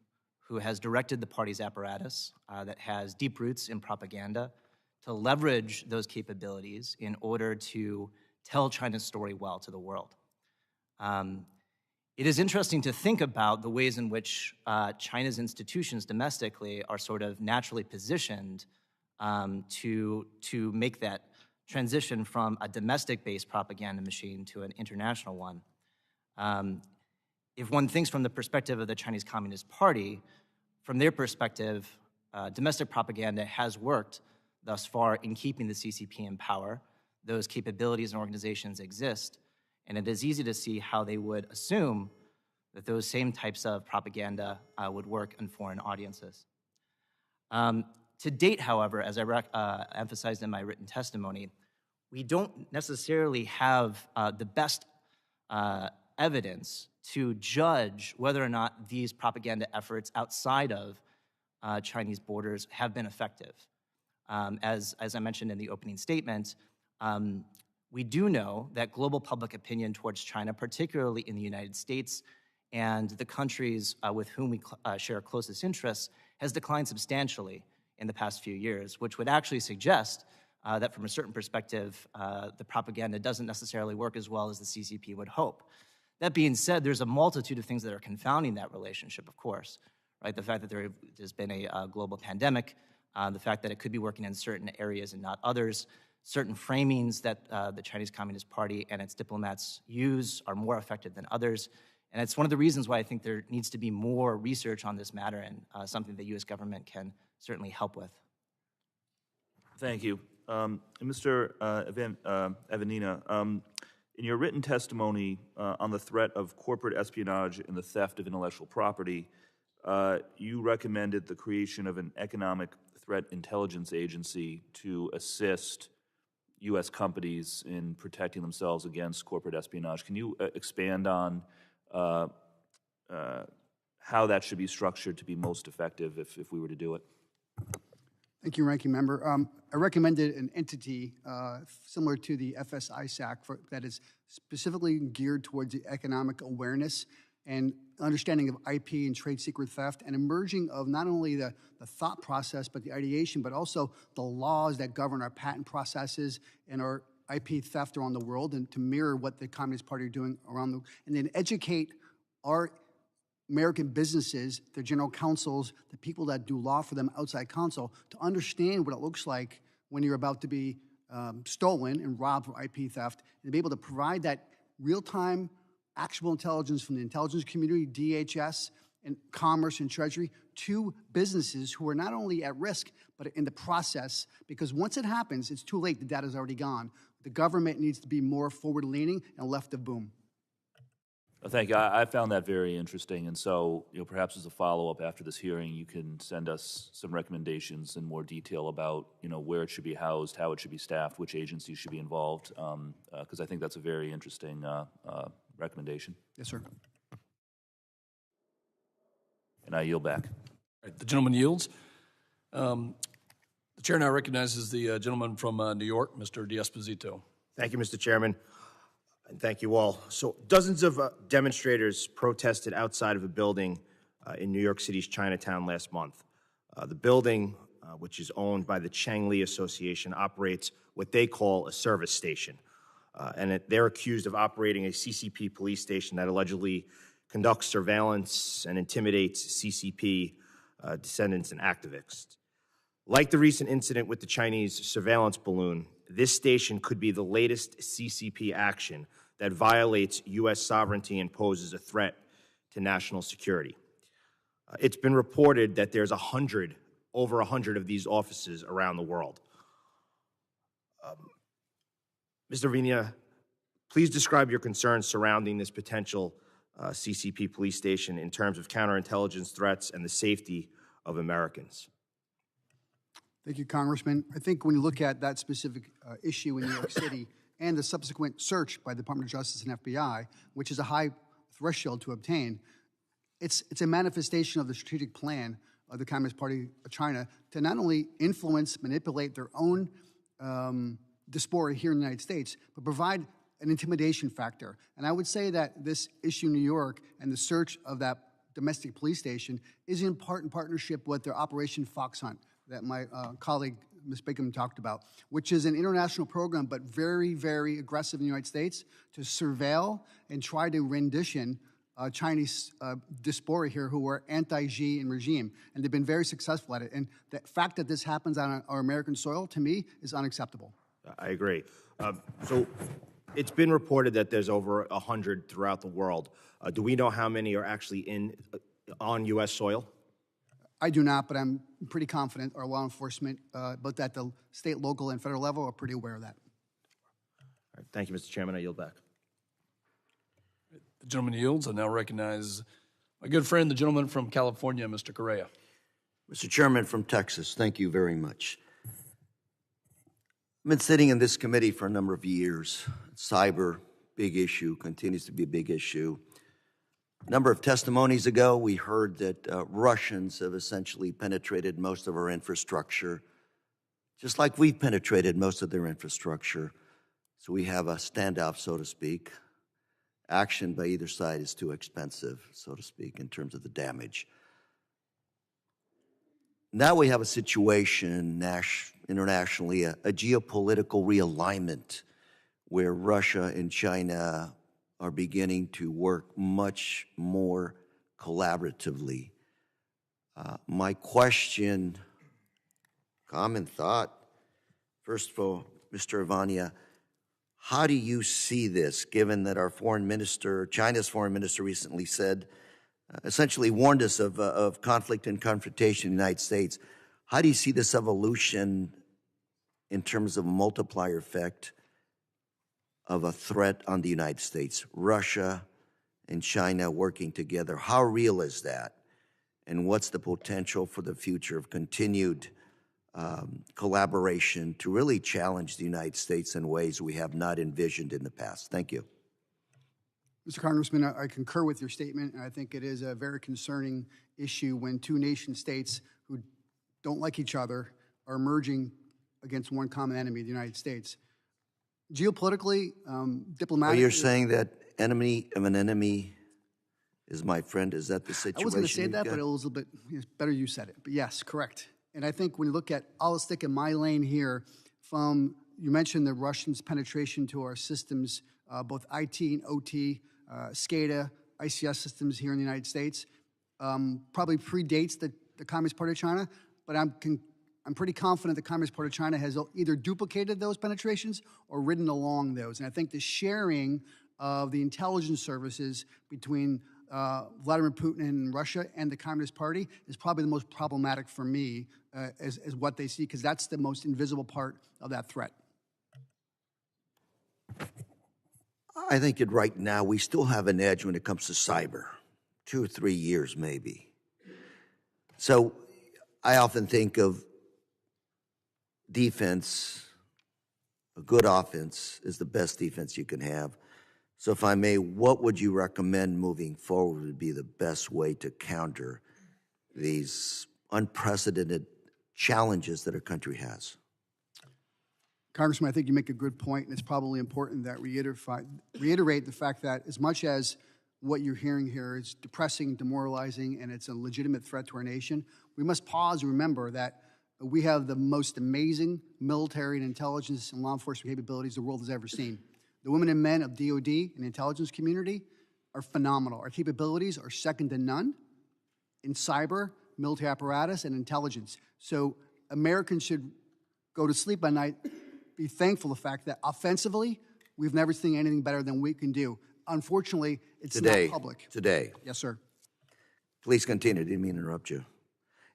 who has directed the party's apparatus that has deep roots in propaganda to leverage those capabilities in order to tell China's story well to the world. It is interesting to think about the ways in which China's institutions domestically are sort of naturally positioned to make that transition from a domestic-based propaganda machine to an international one. If one thinks from the perspective of the Chinese Communist Party, from their perspective, domestic propaganda has worked thus far in keeping the CCP in power. Those capabilities and organizations exist, and it is easy to see how they would assume that those same types of propaganda would work in foreign audiences. To date, however, as I emphasized in my written testimony, we don't necessarily have the best evidence to judge whether or not these propaganda efforts outside of Chinese borders have been effective. As I mentioned in the opening statement, we do know that global public opinion towards China, particularly in the United States and the countries with whom we share closest interests, has declined substantially in the past few years, which would actually suggest that from a certain perspective, the propaganda doesn't necessarily work as well as the CCP would hope. That being said, there's a multitude of things that are confounding that relationship, of course, right? The fact that there's been a global pandemic, the fact that it could be working in certain areas and not others, certain framings that the Chinese Communist Party and its diplomats use are more effective than others. And it's one of the reasons why I think there needs to be more research on this matter and something the U.S. government can certainly help with. Thank you. Mr. Evanina, in your written testimony on the threat of corporate espionage and the theft of intellectual property, you recommended the creation of an economic threat intelligence agency to assist U.S. companies in protecting themselves against corporate espionage. Can you expand on how that should be structured to be most effective if we were to do it. Thank you, Ranking Member. I recommended an entity similar to the FSISAC that is specifically geared towards the economic awareness and understanding of IP and trade secret theft and emerging of not only the thought process, but the ideation, but also the laws that govern our patent processes and our IP theft around the world, and to mirror what the Communist Party are doing around and then educate our American businesses, their general counsels, the people that do law for them outside counsel, to understand what it looks like when you're about to be stolen and robbed for IP theft, and to be able to provide that real-time actionable intelligence from the intelligence community, DHS, and Commerce and Treasury to businesses who are not only at risk, but in the process, because once it happens, it's too late, the data's already gone. The government needs to be more forward-leaning and left of boom. Thank you. I found that very interesting, and so perhaps as a follow-up after this hearing, you can send us some recommendations in more detail about where it should be housed, how it should be staffed, which agencies should be involved, because I think that's a very interesting recommendation. Yes, sir. And I yield back. All right, the gentleman yields. The chair now recognizes the gentleman from New York, Mr. D'Esposito. Thank you, Mr. Chairman. And thank you all. So dozens of demonstrators protested outside of a building in New York City's Chinatown last month. The building, which is owned by the Changli Association, operates what they call a service station. They're accused of operating a CCP police station that allegedly conducts surveillance and intimidates CCP descendants and activists. Like the recent incident with the Chinese surveillance balloon, this station could be the latest CCP action that violates U.S. sovereignty and poses a threat to national security. It's been reported that there's over 100 of these offices around the world. Mr. Evanina, please describe your concerns surrounding this potential CCP police station in terms of counterintelligence threats and the safety of Americans. Thank you, Congressman. I think when you look at that specific issue in New York City and the subsequent search by the Department of Justice and FBI, which is a high threshold to obtain, it's a manifestation of the strategic plan of the Communist Party of China to not only influence, manipulate their own diaspora here in the United States, but provide an intimidation factor. And I would say that this issue in New York and the search of that domestic police station is in partnership with their Operation Fox Hunt that my colleague, Ms. Bacon, talked about, which is an international program, but very, very aggressive in the United States to surveil and try to rendition Chinese diaspora here who are anti-Xi and regime. And they've been very successful at it. And the fact that this happens on our American soil, to me, is unacceptable. I agree. So it's been reported that there's over 100 throughout the world. Do we know how many are actually on U.S. soil? I do not, but I'm pretty confident our law enforcement, both at the state, local, and federal level, are pretty aware of that. All right, thank you, Mr. Chairman. I yield back. The gentleman yields. I now recognize my good friend, the gentleman from California, Mr. Correa. Mr. Chairman from Texas, thank you very much. I've been sitting in this committee for a number of years. Cyber, big issue, continues to be a big issue. A number of testimonies ago, we heard that Russians have essentially penetrated most of our infrastructure, just like we've penetrated most of their infrastructure. So we have a standoff, so to speak. Action by either side is too expensive, so to speak, in terms of the damage. Now we have a situation internationally, a geopolitical realignment where Russia and China are beginning to work much more collaboratively. My question, common thought, first of all, Mr. Evanina, how do you see this, given that our foreign minister, China's foreign minister recently said, essentially warned us of conflict and confrontation in the United States. How do you see this evolution in terms of a multiplier effect of a threat on the United States? Russia and China working together, how real is that? And what's the potential for the future of continued collaboration to really challenge the United States in ways we have not envisioned in the past? Thank you. Mr. Congressman, I concur with your statement, and I think it is a very concerning issue when two nation states who don't like each other are merging against one common enemy, the United States. Geopolitically, diplomatically... You're saying that enemy of an enemy is my friend? Is that the situation? I was going to say that, but it was a little bit better you said it. But yes, correct. And I think when you look at, I'll stick in my lane here, from, you mentioned the Russians' penetration to our systems, both IT and OT, SCADA, ICS systems here in the United States, probably predates the Communist Party of China, but I'm pretty confident the Communist Party of China has either duplicated those penetrations or ridden along those. And I think the sharing of the intelligence services between Vladimir Putin and Russia and the Communist Party is probably the most problematic for me as what they see, because that's the most invisible part of that threat. I think that right now we still have an edge when it comes to cyber, 2 or 3 years maybe. So I often think of defense, a good offense is the best defense you can have. So if I may, what would you recommend moving forward would be the best way to counter these unprecedented challenges that our country has? Congressman, I think you make a good point, and it's probably important that reiterate the fact that as much as what you're hearing here is depressing, demoralizing, and it's a legitimate threat to our nation, we must pause and remember that we have the most amazing military and intelligence and law enforcement capabilities the world has ever seen. The women and men of DOD and the intelligence community are phenomenal. Our capabilities are second to none in cyber, military apparatus, and intelligence. So Americans should go to sleep at night, be thankful for the fact that offensively, we've never seen anything better than we can do. Unfortunately, it's not public. Today. Yes, sir. Please continue. Didn't mean to interrupt you.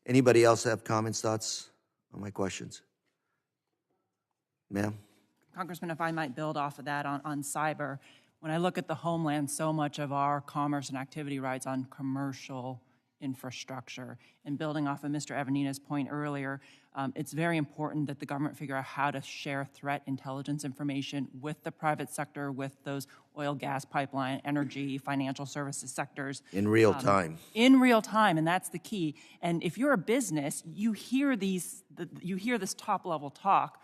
Anybody else have comments, thoughts on my questions? Ma'am? Congressman, if I might build off of that on cyber, when I look at the homeland, so much of our commerce and activity rides on commercial infrastructure. And building off of Mr. Evanina's point earlier, it's very important that the government figure out how to share threat intelligence information with the private sector, with those oil, gas, pipeline, energy, financial services sectors. In real time. In real time, and that's the key. And if you're a business, you hear this top-level talk,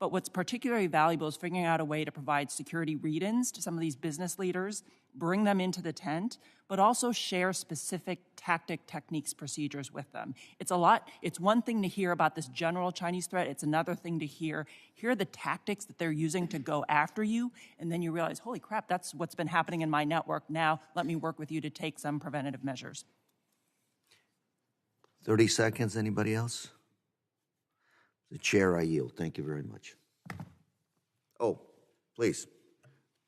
but what's particularly valuable is figuring out a way to provide security read-ins to some of these business leaders, bring them into the tent, but also share specific tactic, techniques, procedures with them. It's one thing to hear about this general Chinese threat. It's another thing to hear the tactics that they're using to go after you, and then you realize, holy crap, that's what's been happening in my network. Now let me work with you to take some preventative measures. 30 seconds, anybody else? The chair, I yield. Thank you very much. Oh, please.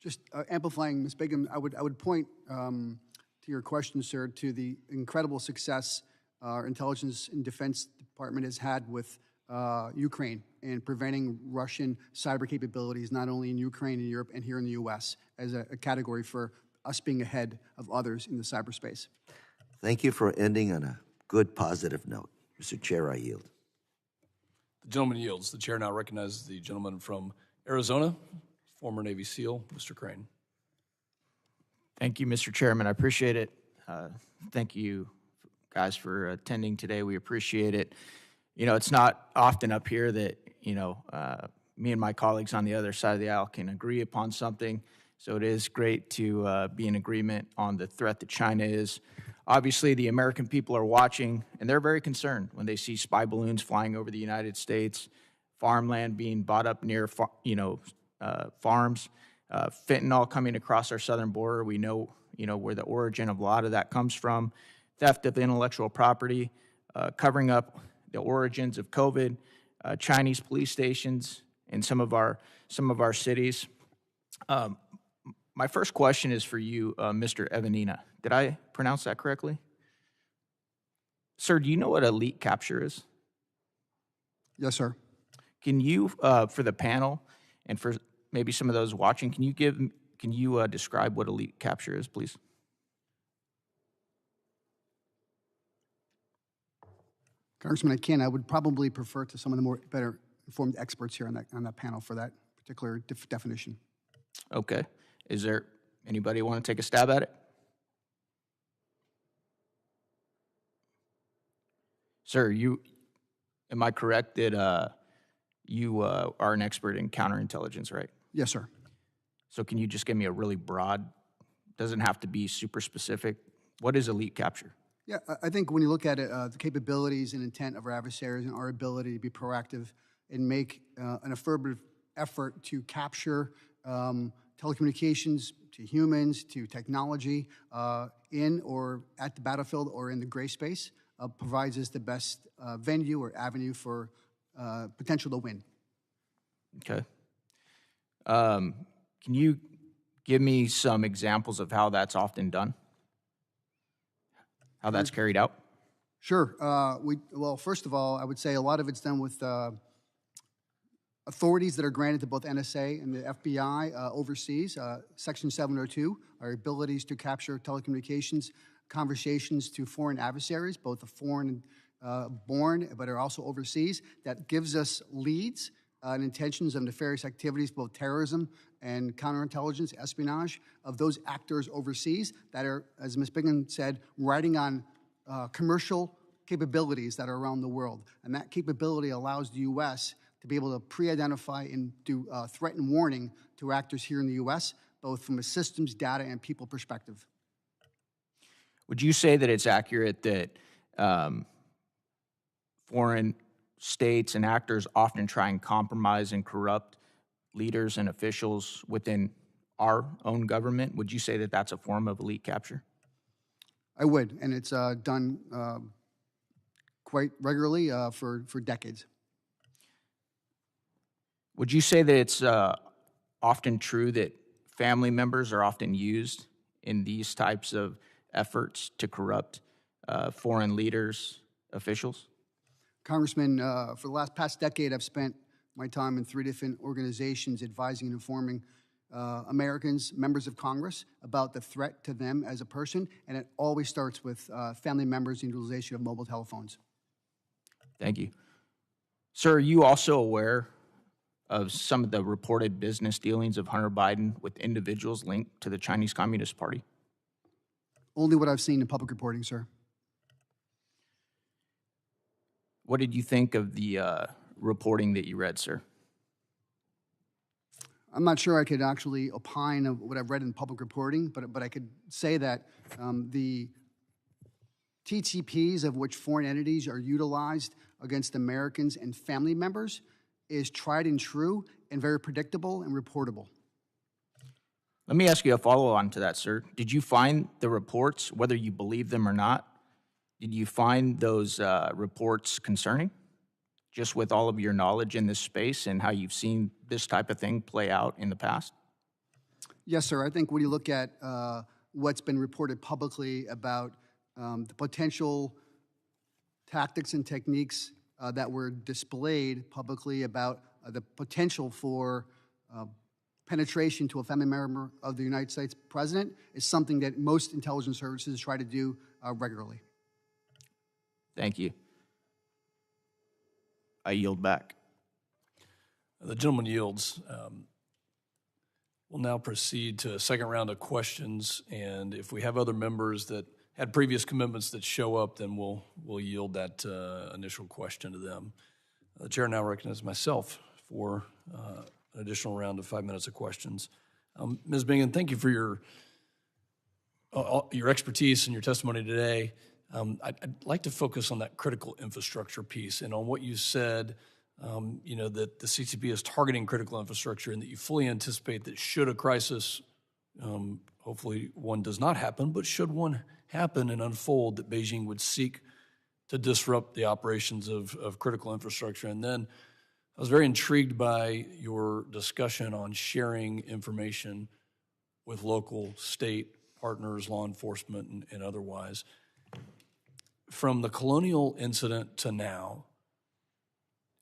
Just amplifying Ms. Begum, I would point to your question, sir, to the incredible success our intelligence and defense department has had with Ukraine in preventing Russian cyber capabilities, not only in Ukraine and Europe and here in the U.S., as a category for us being ahead of others in the cyberspace. Thank you for ending on a good, positive note. Mr. Chair, I yield. The gentleman yields. The chair now recognizes the gentleman from Arizona, former Navy SEAL, Mr. Crane. Thank you, Mr. Chairman. I appreciate it. Thank you, guys, for attending today. We appreciate it. You know, it's not often up here that, me and my colleagues on the other side of the aisle can agree upon something. So it is great to be in agreement on the threat that China is. Obviously, the American people are watching, and they're very concerned when they see spy balloons flying over the United States, farmland being bought up near, farms, fentanyl coming across our southern border. We know, where the origin of a lot of that comes from, theft of intellectual property, covering up the origins of COVID, Chinese police stations in some of our cities. My first question is for you, Mr. Evanina. Did I pronounce that correctly? Sir, do you know what elite capture is? Yes, sir. Can you, for the panel and for maybe some of those watching, can you describe what elite capture is, please? Congressman, I can. I would probably prefer to some of the more better informed experts here on that panel for that particular definition. Okay. Anybody want to take a stab at it? Sir, am I correct that you are an expert in counterintelligence, right? Yes, sir. So can you just give me a really broad, doesn't have to be super specific, what is elite capture? Yeah, I think when you look at it, the capabilities and intent of our adversaries and our ability to be proactive and make an affirmative effort to capture telecommunications to humans, to technology in or at the battlefield or in the gray space provides us the best venue or avenue for potential to win. Okay. Can you give me some examples of how that's often done? How that's carried out? Sure. Well, first of all, I would say a lot of it's done with authorities that are granted to both NSA and the FBI overseas. Section 702, our abilities to capture telecommunications conversations to foreign adversaries, both the foreign born, but are also overseas. That gives us leads and intentions of nefarious activities, both terrorism and counterintelligence, espionage, of those actors overseas that are, as Ms. Bingham said, riding on commercial capabilities that are around the world. And that capability allows the U.S. to be able to pre-identify and do threat and warning to actors here in the U.S., both from a systems, data, and people perspective. Would you say that it's accurate that foreign states and actors often try and compromise and corrupt leaders and officials within our own government? Would you say that that's a form of elite capture? I would, and it's done quite regularly for decades. Would you say that it's often true that family members are often used in these types of efforts to corrupt foreign leaders, officials? Congressman, for the past decade, I've spent my time in 3 different organizations advising and informing Americans, members of Congress, about the threat to them as a person, and it always starts with family members and utilization of mobile telephones. Thank you. Sir, are you also aware of some of the reported business dealings of Hunter Biden with individuals linked to the Chinese Communist Party? Only what I've seen in public reporting, sir. What did you think of the reporting that you read, sir? I'm not sure I could actually opine of what I've read in public reporting, but I could say that the TTPs of which foreign entities are utilized against Americans and family members is tried and true and very predictable and reportable. Let me ask you a follow-on to that, sir. Did you find the reports, whether you believe them or not, did you find those reports concerning? Just with all of your knowledge in this space and how you've seen this type of thing play out in the past? Yes, sir. I think when you look at what's been reported publicly about the potential tactics and techniques that were displayed publicly about the potential for penetration to a family member of the United States president is something that most intelligence services try to do regularly. Thank you. I yield back. The gentleman yields. We'll now proceed to a second round of questions, and if we have other members that had previous commitments that show up, then we'll yield that initial question to them. The chair now recognizes myself for an additional round of 5 minutes of questions. Ms. Bingham, thank you for your expertise and your testimony today. I'd like to focus on that critical infrastructure piece and on what you said, that the CCP is targeting critical infrastructure and that you fully anticipate that should a crisis, hopefully one does not happen, but should one happen and unfold, that Beijing would seek to disrupt the operations of critical infrastructure. And then I was very intrigued by your discussion on sharing information with local, state partners, law enforcement, and otherwise. From the colonial incident to now,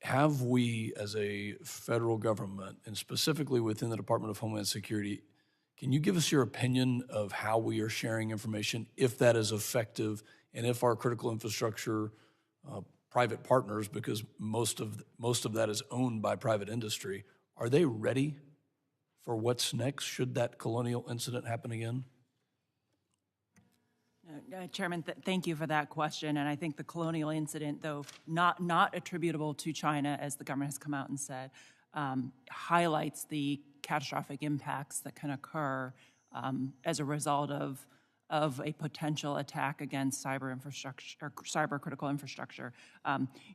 have we as a federal government, and specifically within the Department of Homeland Security, can you give us your opinion of how we are sharing information, if that is effective, and if our critical infrastructure private partners, because most of that is owned by private industry, are they ready for what's next should that colonial incident happen again? Chairman, thank you for that question. And I think the colonial incident, though not attributable to China, as the government has come out and said, highlights the catastrophic impacts that can occur as a result of a potential attack against cyber infrastructure or cyber critical infrastructure.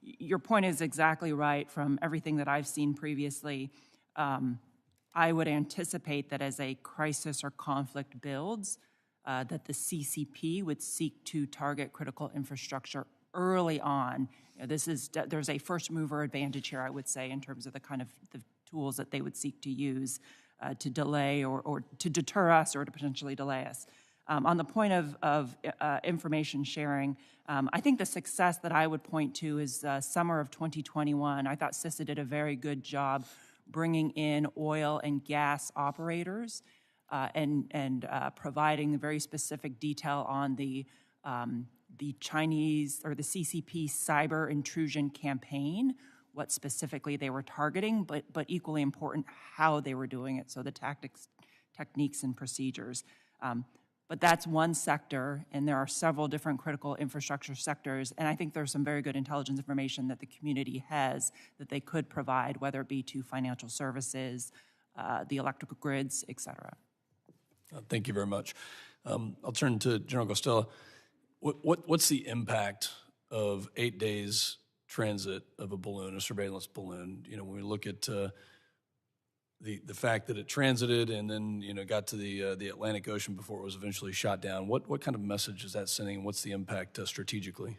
Your point is exactly right. From everything that I've seen previously, I would anticipate that as a crisis or conflict builds, that the CCP would seek to target critical infrastructure early on. There's a first mover advantage here, I would say, in terms of the kind of the tools that they would seek to use to delay or to deter us or to potentially delay us. On the point of information sharing, I think the success that I would point to is summer of 2021. I thought CISA did a very good job bringing in oil and gas operators and providing very specific detail on the Chinese or the CCP cyber intrusion campaign, what specifically they were targeting, but equally important, how they were doing it, so the tactics, techniques, and procedures. But that's one sector, and there are several different critical infrastructure sectors, and I think there's some very good intelligence information that the community has that they could provide, whether it be to financial services, the electrical grids, et cetera. Thank you very much. I'll turn to General Guastella. What's the impact of 8 days transit of a balloon, a surveillance balloon? You know, when we look at the fact that it transited and then got to the Atlantic Ocean before it was eventually shot down. What kind of message is that sending? What's the impact strategically?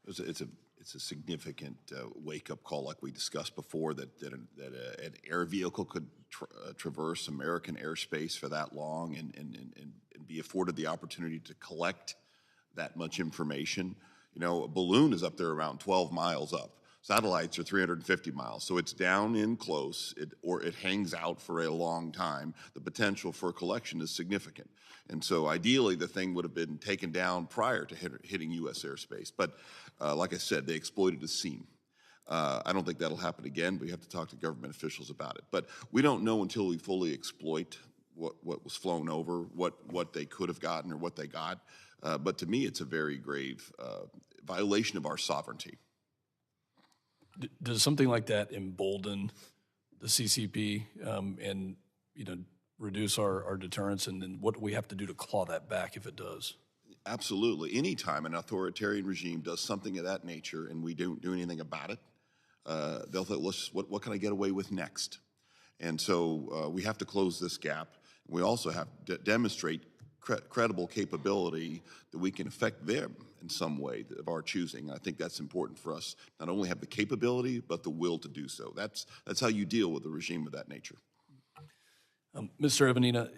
It's a significant wake-up call, like we discussed before, that an air vehicle could traverse American airspace for that long and be afforded the opportunity to collect that much information. You know, a balloon is up there around 12 miles up. Satellites are 350 miles, so it's down in close, or it hangs out for a long time. The potential for collection is significant. And so ideally, the thing would have been taken down prior to hitting U.S. airspace. But like I said, they exploited a seam. I don't think that'll happen again, but we have to talk to government officials about it. But we don't know until we fully exploit what was flown over, what they could have gotten or what they got. But to me, it's a very grave violation of our sovereignty. Does something like that embolden the CCP and reduce our deterrence? And then what do we have to do to claw that back if it does? Absolutely. Anytime an authoritarian regime does something of that nature and we don't do anything about it, they'll think, what can I get away with next? And so we have to close this gap. We also have to demonstrate credible capability that we can affect them in some way of our choosing. I think that's important for us, not only have the capability, but the will to do so. That's how you deal with a regime of that nature. Mr. Evanina,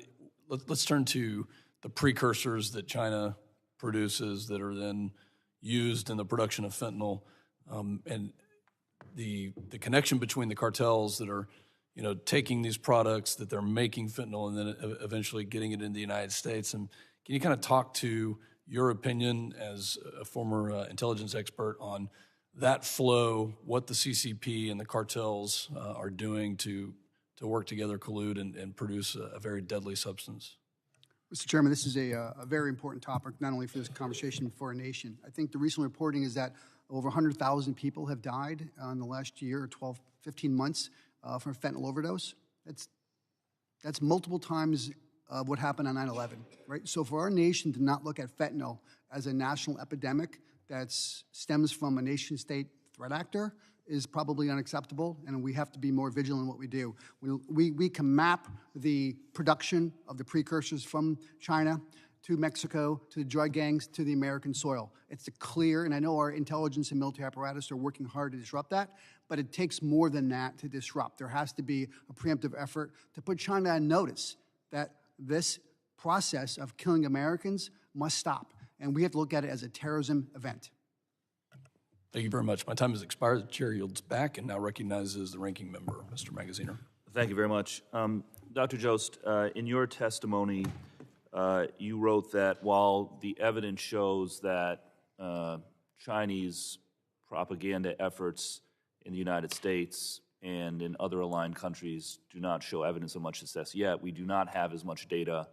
let's turn to the precursors that China produces that are then used in the production of fentanyl, and the connection between the cartels that are taking these products that they're making fentanyl and then eventually getting it in the United States. And can you kind of talk to your opinion as a former intelligence expert on that flow, what the CCP and the cartels are doing to work together, collude, and produce a very deadly substance? Mr. Chairman, this is a very important topic, not only for this conversation, but for our nation. I think the recent reporting is that over 100,000 people have died in the last year, 12, 15 months, from fentanyl overdose. That's multiple times what happened on 9/11, right? So for our nation to not look at fentanyl as a national epidemic that stems from a nation-state threat actor is probably unacceptable, and we have to be more vigilant in what we do. We can map the production of the precursors from China to Mexico, to the drug gangs, to the American soil. It's clear, and I know our intelligence and military apparatus are working hard to disrupt that, but it takes more than that to disrupt. There has to be a preemptive effort to put China on notice that this process of killing Americans must stop, and we have to look at it as a terrorism event. Thank you very much. My time has expired. The chair yields back and now recognizes the ranking member, Mr. Magaziner. Thank you very much. Dr. Jost, in your testimony, you wrote that while the evidence shows that Chinese propaganda efforts in the United States and in other aligned countries do not show evidence of much success yet. We do not have as much data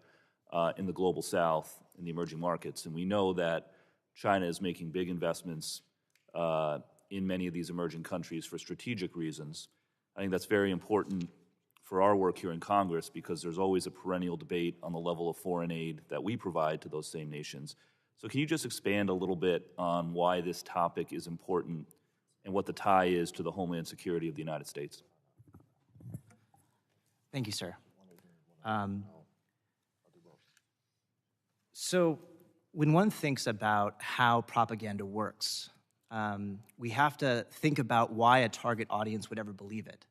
in the global south, in the emerging markets, and we know that China is making big investments in many of these emerging countries for strategic reasons. I think that's very important for our work here in Congress because there's always a perennial debate on the level of foreign aid that we provide to those same nations. So can you just expand a little bit on why this topic is important and what the tie is to the homeland security of the United States? Thank you, sir. So when one thinks about how propaganda works, we have to think about why a target audience would ever believe it.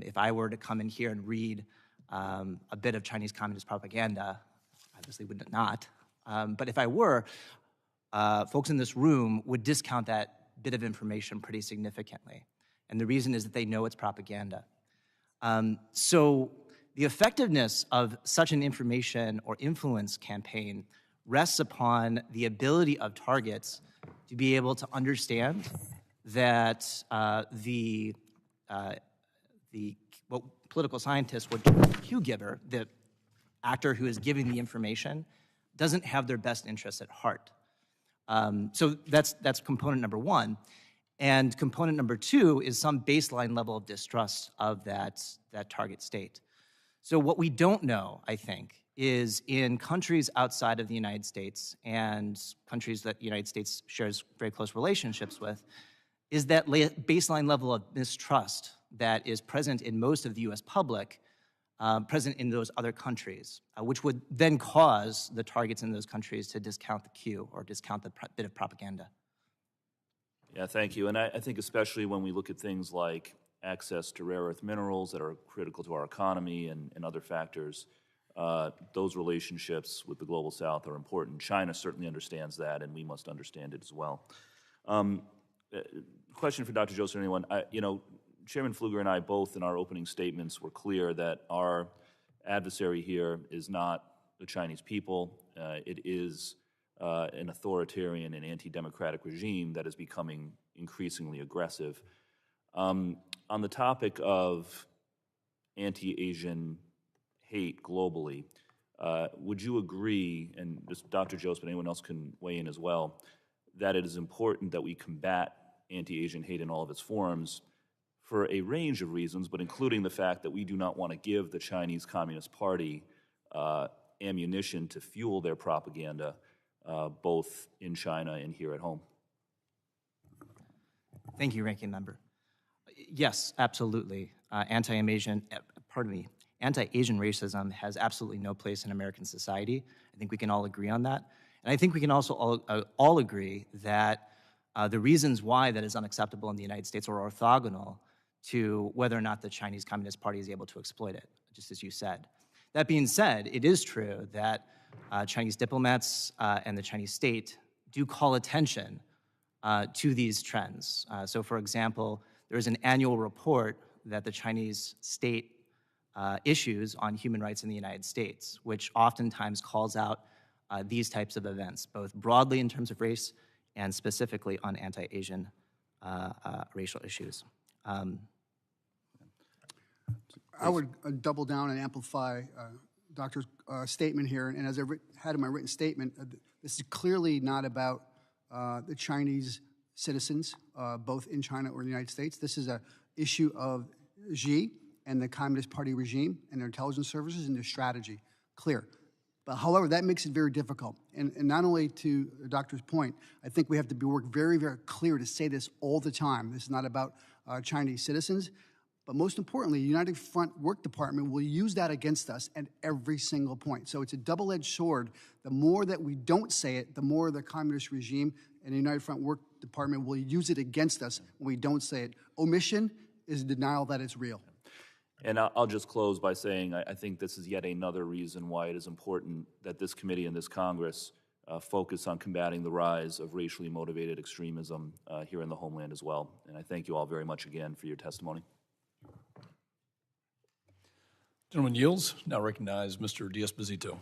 If I were to come in here and read a bit of Chinese Communist propaganda, obviously would not, but if I were, folks in this room would discount that bit of information pretty significantly. And the reason is that they know it's propaganda. So the effectiveness of such an information or influence campaign rests upon the ability of targets to be able to understand that what political scientists would call the cue giver, the actor who is giving the information, doesn't have their best interests at heart. So that's component number one. And component number two is some baseline level of distrust of that target state. So what we don't know, I think, is in countries outside of the United States and countries that the United States shares very close relationships with, is that baseline level of mistrust that is present in most of the US public, present in those other countries, which would then cause the targets in those countries to discount the cue or discount the bit of propaganda. Yeah, thank you. And I think especially when we look at things like access to rare earth minerals that are critical to our economy and other factors, those relationships with the global south are important. China certainly understands that, and we must understand it as well. Question for Dr. Joseph or anyone. Chairman Pfluger and I both in our opening statements were clear that our adversary here is not the Chinese people. It is an authoritarian and anti-democratic regime that is becoming increasingly aggressive. On the topic of anti-Asian hate globally, would you agree, and just Dr. Joseph, but anyone else can weigh in as well, that it is important that we combat anti-Asian hate in all of its forms for a range of reasons, but including the fact that we do not want to give the Chinese Communist Party ammunition to fuel their propaganda, both in China and here at home? Thank you, Ranking Member. Yes, absolutely. Anti-Asian racism has absolutely no place in American society. I think we can all agree on that. And I think we can also all agree that the reasons why that is unacceptable in the United States are orthogonal to whether or not the Chinese Communist Party is able to exploit it, just as you said. That being said, it is true that Chinese diplomats and the Chinese state do call attention to these trends. So for example, there is an annual report that the Chinese state issues on human rights in the United States, which oftentimes calls out these types of events, both broadly in terms of race and specifically on anti-Asian racial issues. I would double down and amplify Doctor's statement here. And as I had in my written statement, this is clearly not about the Chinese citizens, both in China or the United States. This is an issue of Xi and the Communist Party regime and their intelligence services and their strategy. Clear. But however, that makes it very difficult. And not only to the doctor's point, I think we have to work very, very clear to say this all the time. This is not about Chinese citizens. But most importantly, the United Front Work Department will use that against us at every single point. So it's a double-edged sword. The more that we don't say it, the more the communist regime and the United Front Work Department will use it against us when we don't say it. Omission is denial that it's real. And I'll just close by saying I think this is yet another reason why it is important that this committee and this Congress focus on combating the rise of racially motivated extremism here in the homeland as well. And I thank you all very much again for your testimony. Gentleman yields. Now recognize Mr. Diaz-Bazito.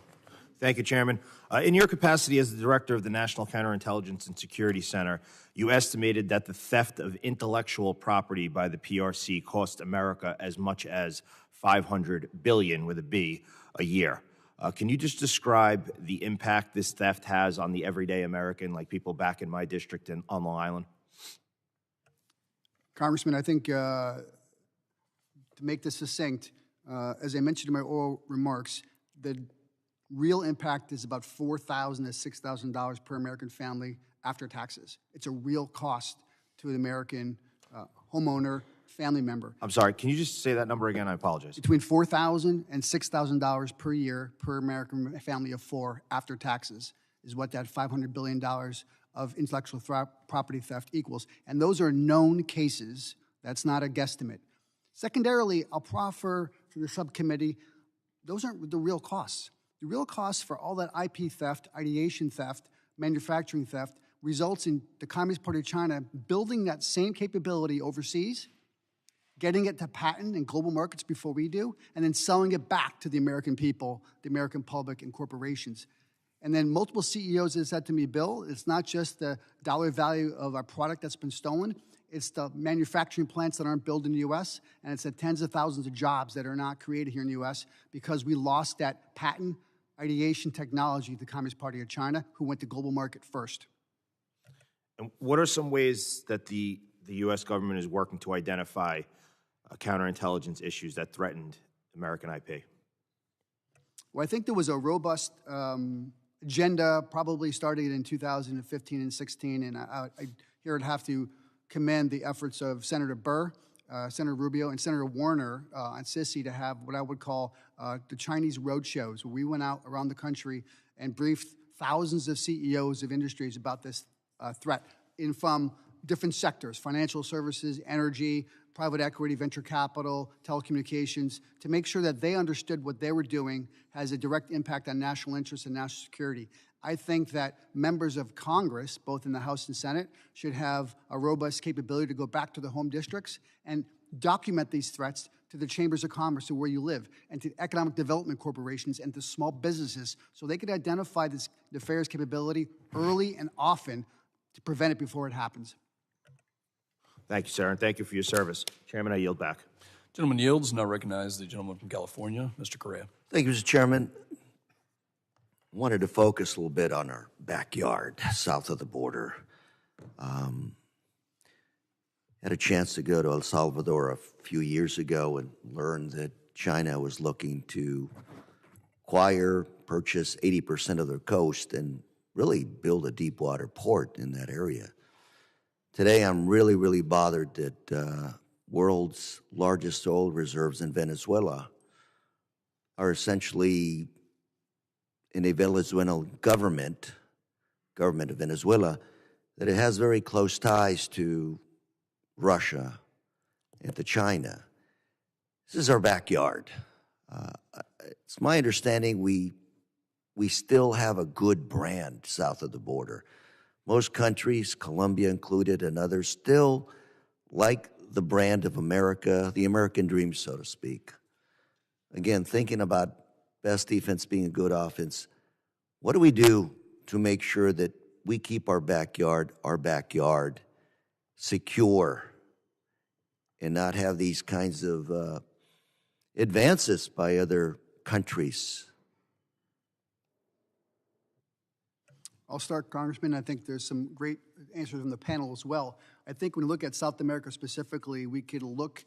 Thank you, Chairman. In your capacity as the director of the National Counterintelligence and Security Center, you estimated that the theft of intellectual property by the PRC cost America as much as $500 billion with a B a year. Can you just describe the impact this theft has on the everyday American, like people back in my district on Long Island? Congressman, I think to make this succinct, as I mentioned in my oral remarks, the real impact is about $4,000 to $6,000 per American family after taxes. It's a real cost to an American homeowner, family member. I'm sorry, can you just say that number again? I apologize. Between $4,000 and $6,000 per year per American family of four after taxes is what that $500 billion of intellectual property theft equals. And those are known cases. That's not a guesstimate. Secondarily, I'll proffer to the subcommittee, those aren't the real costs. The real costs for all that IP theft, ideation theft, manufacturing theft results in the Communist Party of China building that same capability overseas, getting it to patent in global markets before we do, and then selling it back to the American people, the American public, and corporations. And then multiple CEOs have said to me, Bill, it's not just the dollar value of our product that's been stolen, it's the manufacturing plants that aren't built in the U.S., and it's the tens of thousands of jobs that are not created here in the U.S. because we lost that patent ideation technology to the Communist Party of China, who went to global market first. And what are some ways that the U.S. government is working to identify counterintelligence issues that threatened American IP? Well, I think there was a robust agenda, probably starting in 2015 and 16, and I here I'd have to commend the efforts of Senator Burr, Senator Rubio, and Senator Warner and Sisi to have what I would call the Chinese roadshows, where we went out around the country and briefed thousands of CEOs of industries about this threat from different sectors, financial services, energy, private equity, venture capital, telecommunications, to make sure that they understood what they were doing has a direct impact on national interests and national security. I think that members of Congress, both in the House and Senate, should have a robust capability to go back to the home districts and document these threats to the chambers of commerce of where you live, and to economic development corporations and to small businesses, so they could identify this nefarious capability early and often to prevent it before it happens. Thank you, sir, and thank you for your service. Chairman, I yield back. Gentleman yields. Now recognize the gentleman from California, Mr. Correa. Thank you, Mr. Chairman. I wanted to focus a little bit on our backyard, south of the border. Had a chance to go to El Salvador a few years ago and learned that China was looking to acquire, purchase 80% of their coast and really build a deep water port in that area. Today, I'm really, really bothered that world's largest oil reserves in Venezuela are essentially in a Venezuelan government of Venezuela, that it has very close ties to Russia and to China. This is our backyard. It's my understanding we still have a good brand south of the border. Most countries, Colombia included and others, still like the brand of America, the American dream, so to speak. Again, thinking about best defense being a good offense, what do we do to make sure that we keep our backyard secure and not have these kinds of advances by other countries? I'll start, Congressman. I think there's some great answers from the panel as well. I think when we look at South America specifically, we could look,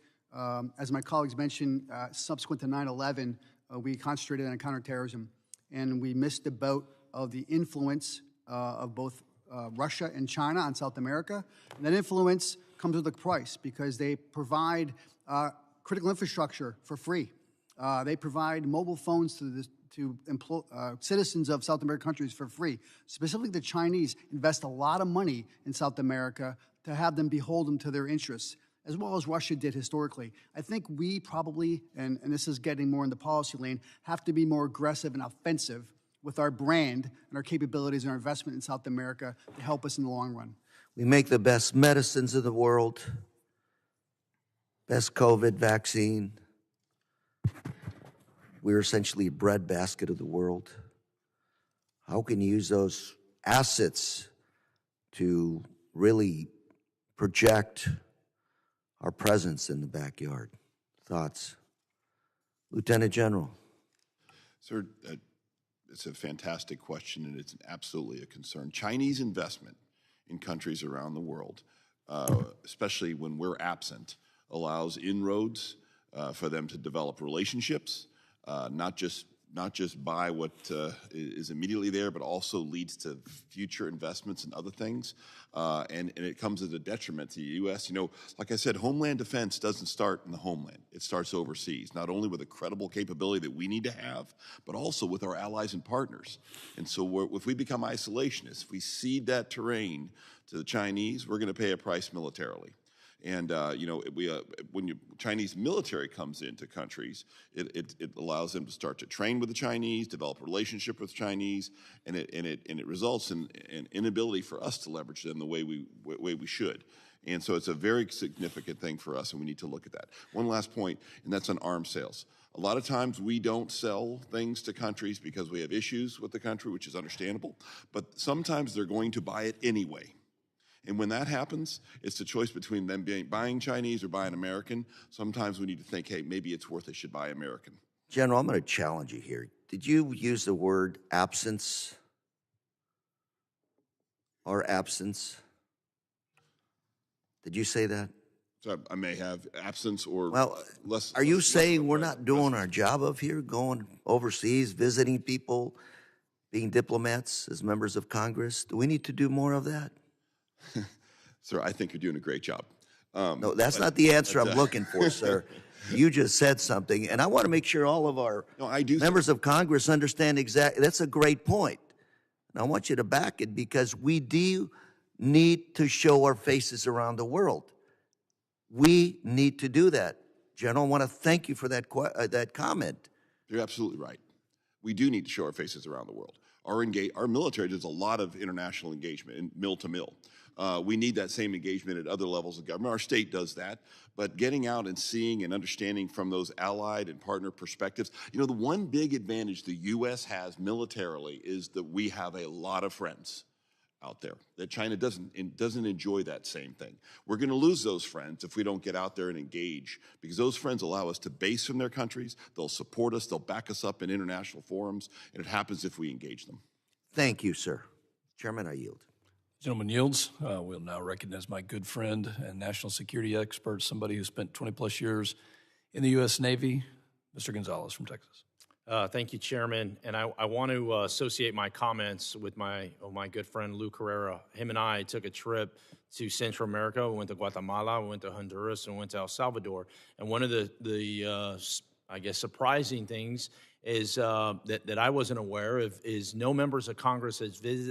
as my colleagues mentioned, subsequent to 9/11, we concentrated on counterterrorism, and we missed the boat of the influence of both Russia and China on South America. And that influence comes with a price because they provide critical infrastructure for free. They provide mobile phones to citizens of South American countries for free. Specifically, the Chinese invest a lot of money in South America to have them beholden to their interests, as well as Russia did historically. I think we probably, and this is getting more in the policy lane, have to be more aggressive and offensive with our brand and our capabilities and our investment in South America to help us in the long run. We make the best medicines in the world, best COVID vaccine. We're essentially a breadbasket of the world. How can you use those assets to really project our presence in the backyard? Thoughts? Lieutenant General. Sir, it's a fantastic question, and it's absolutely a concern. Chinese investment in countries around the world, especially when we're absent, allows inroads for them to develop relationships, not just buy what is immediately there, but also leads to future investments and other things. And it comes as a detriment to the U.S. You know, like I said, homeland defense doesn't start in the homeland. It starts overseas, not only with a credible capability that we need to have, but also with our allies and partners. And so if we become isolationists, if we cede that terrain to the Chinese, we're going to pay a price militarily. And you know, when Chinese military comes into countries, it allows them to start to train with the Chinese, develop a relationship with Chinese, and it results in an inability for us to leverage them the way we should. And so it's a very significant thing for us, and we need to look at that. One last point, and that's on arms sales. A lot of times we don't sell things to countries because we have issues with the country, which is understandable, but sometimes they're going to buy it anyway. And when that happens, it's the choice between them buying Chinese or buying American. Sometimes we need to think, hey, maybe it's worth it, should buy American. General, I'm going to challenge you here. Did you use the word absence or absence? Did you say that? So I may have absence or less. Are you saying we're not doing our job of here, going overseas, visiting people, being diplomats as members of Congress? Do we need to do more of that? Sir, I think you're doing a great job. No, that's not the answer I'm looking for, sir. You just said something, and I want to make sure all of our members of Congress understand exactly. That's a great point. And I want you to back it, because we do need to show our faces around the world. We need to do that. General, I want to thank you for that comment. You're absolutely right. We do need to show our faces around the world. Our military does a lot of international engagement, in mill to mill. We need that same engagement at other levels of government. Our state does that, but getting out and seeing and understanding from those allied and partner perspectives. You know, the one big advantage the U.S. has militarily is that we have a lot of friends out there, that China doesn't enjoy that same thing. We're going to lose those friends if we don't get out there and engage, because those friends allow us to base from their countries, they'll support us, they'll back us up in international forums, and it happens if we engage them. Thank you, sir. Chairman, I yield. Gentleman yields. We'll now recognize my good friend and national security expert, somebody who spent 20-plus years in the U.S. Navy, Mr. Gonzalez from Texas. Thank you, Chairman. And I want to associate my comments with my good friend Lou Carrera. Him and I took a trip to Central America. We went to Guatemala, we went to Honduras, and we went to El Salvador. And one of the I guess, surprising things is that I wasn't aware of is no members of Congress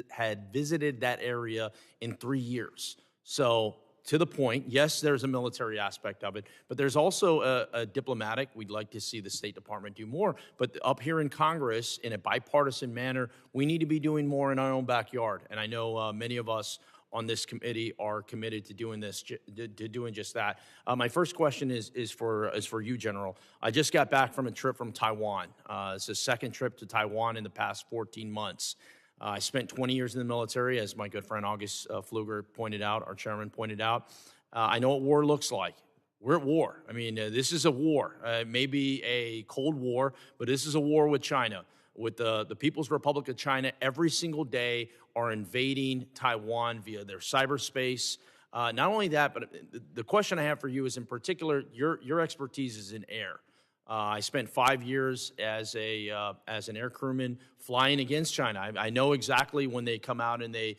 had visited that area in 3 years. So, to the point, yes, there's a military aspect of it, but there's also a diplomatic. We'd like to see the State Department do more, but up here in Congress, in a bipartisan manner, we need to be doing more in our own backyard. And I know many of us on this committee are committed to doing this, to doing just that. My first question is for you, General. I just got back from a trip from Taiwan. It's the second trip to Taiwan in the past 14 months. I spent 20 years in the military, as my good friend August Pfluger pointed out, our chairman pointed out. I know what war looks like. We're at war. I mean, this is a war. It may be a Cold War, but this is a war with China. With the People's Republic of China, every single day are invading Taiwan via their cyberspace. Not only that, but the question I have for you is, in particular, your expertise is in air. I spent 5 years as an air crewman flying against China. I know exactly when they come out and they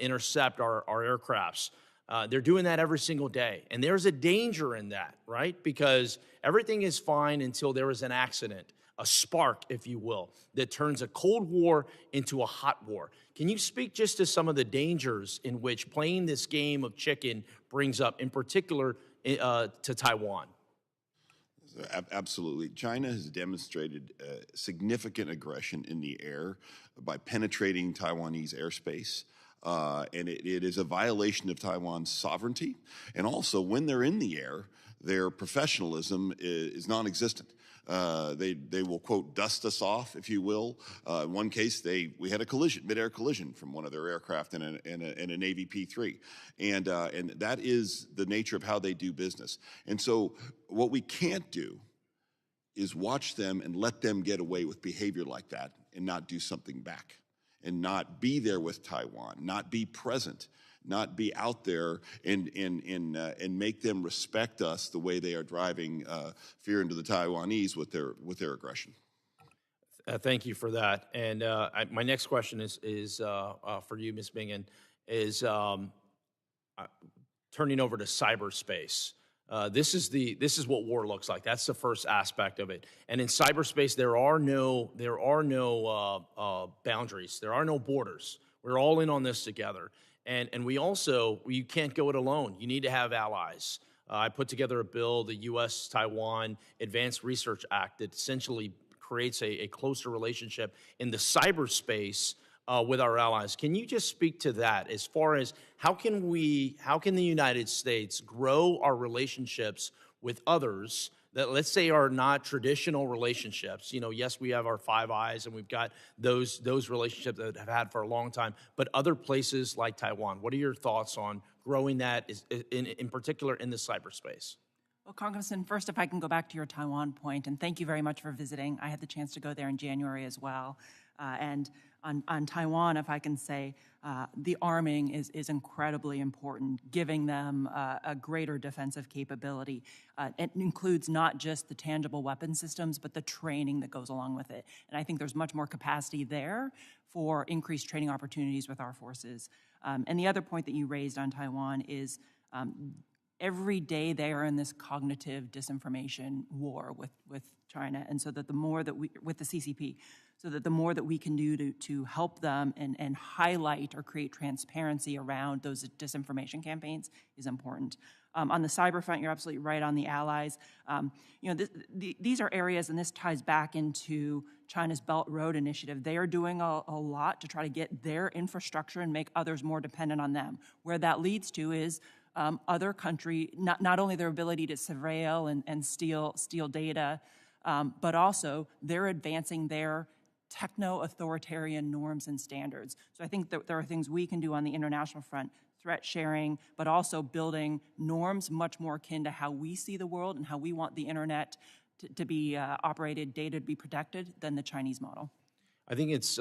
intercept our aircrafts. They're doing that every single day. And there's a danger in that, right? Because everything is fine until there is an accident, a spark, if you will, that turns a Cold War into a hot war. Can you speak just to some of the dangers in which playing this game of chicken brings up, in particular to Taiwan? Absolutely. China has demonstrated significant aggression in the air by penetrating Taiwanese airspace. And it is a violation of Taiwan's sovereignty. And also, when they're in the air, their professionalism is non-existent. They will, quote, dust us off, if you will. In one case, we had a collision, mid-air collision from one of their aircraft in a Navy P-3. And that is the nature of how they do business. And so what we can't do is watch them and let them get away with behavior like that and not do something back, and not be there with Taiwan, not be present, not be out there and make them respect us the way they are driving fear into the Taiwanese with their aggression. Thank you for that. And my next question is for you, Ms. Bingen, is turning over to cyberspace. This is what war looks like. That's the first aspect of it. And in cyberspace, there are no boundaries. There are no borders. We're all in on this together. And you can't go it alone. You need to have allies. I put together a bill, the U.S.-Taiwan Advanced Research Act, that essentially creates a closer relationship in the cyberspace with our allies. Can you just speak to that as far as how can the United States grow our relationships with others that, let's say, are not traditional relationships? Yes, we have our Five Eyes and we've got those relationships that have had for a long time, but other places like Taiwan, what are your thoughts on growing that in particular in the cyberspace? Well, Congressman, first, if I can go back to your Taiwan point, and thank you very much for visiting. I had the chance to go there in January as well. And on Taiwan, if I can say, the arming is incredibly important, giving them a greater defensive capability. It includes not just the tangible weapon systems, but the training that goes along with it. And I think there's much more capacity there for increased training opportunities with our forces. And the other point that you raised on Taiwan is every day they are in this cognitive disinformation war with China, and so that the more that with the CCP, so that the more that we can do to help them and highlight or create transparency around those disinformation campaigns is important. On the cyber front, you're absolutely right on the allies. These are areas, and this ties back into China's Belt Road Initiative. They are doing a lot to try to get their infrastructure and make others more dependent on them. Where that leads to is other country, not only their ability to surveil and steal data, but also they're advancing their techno-authoritarian norms and standards. So I think that there are things we can do on the international front, threat sharing, but also building norms much more akin to how we see the world and how we want the internet to be operated, data to be protected, than the Chinese model. I think it's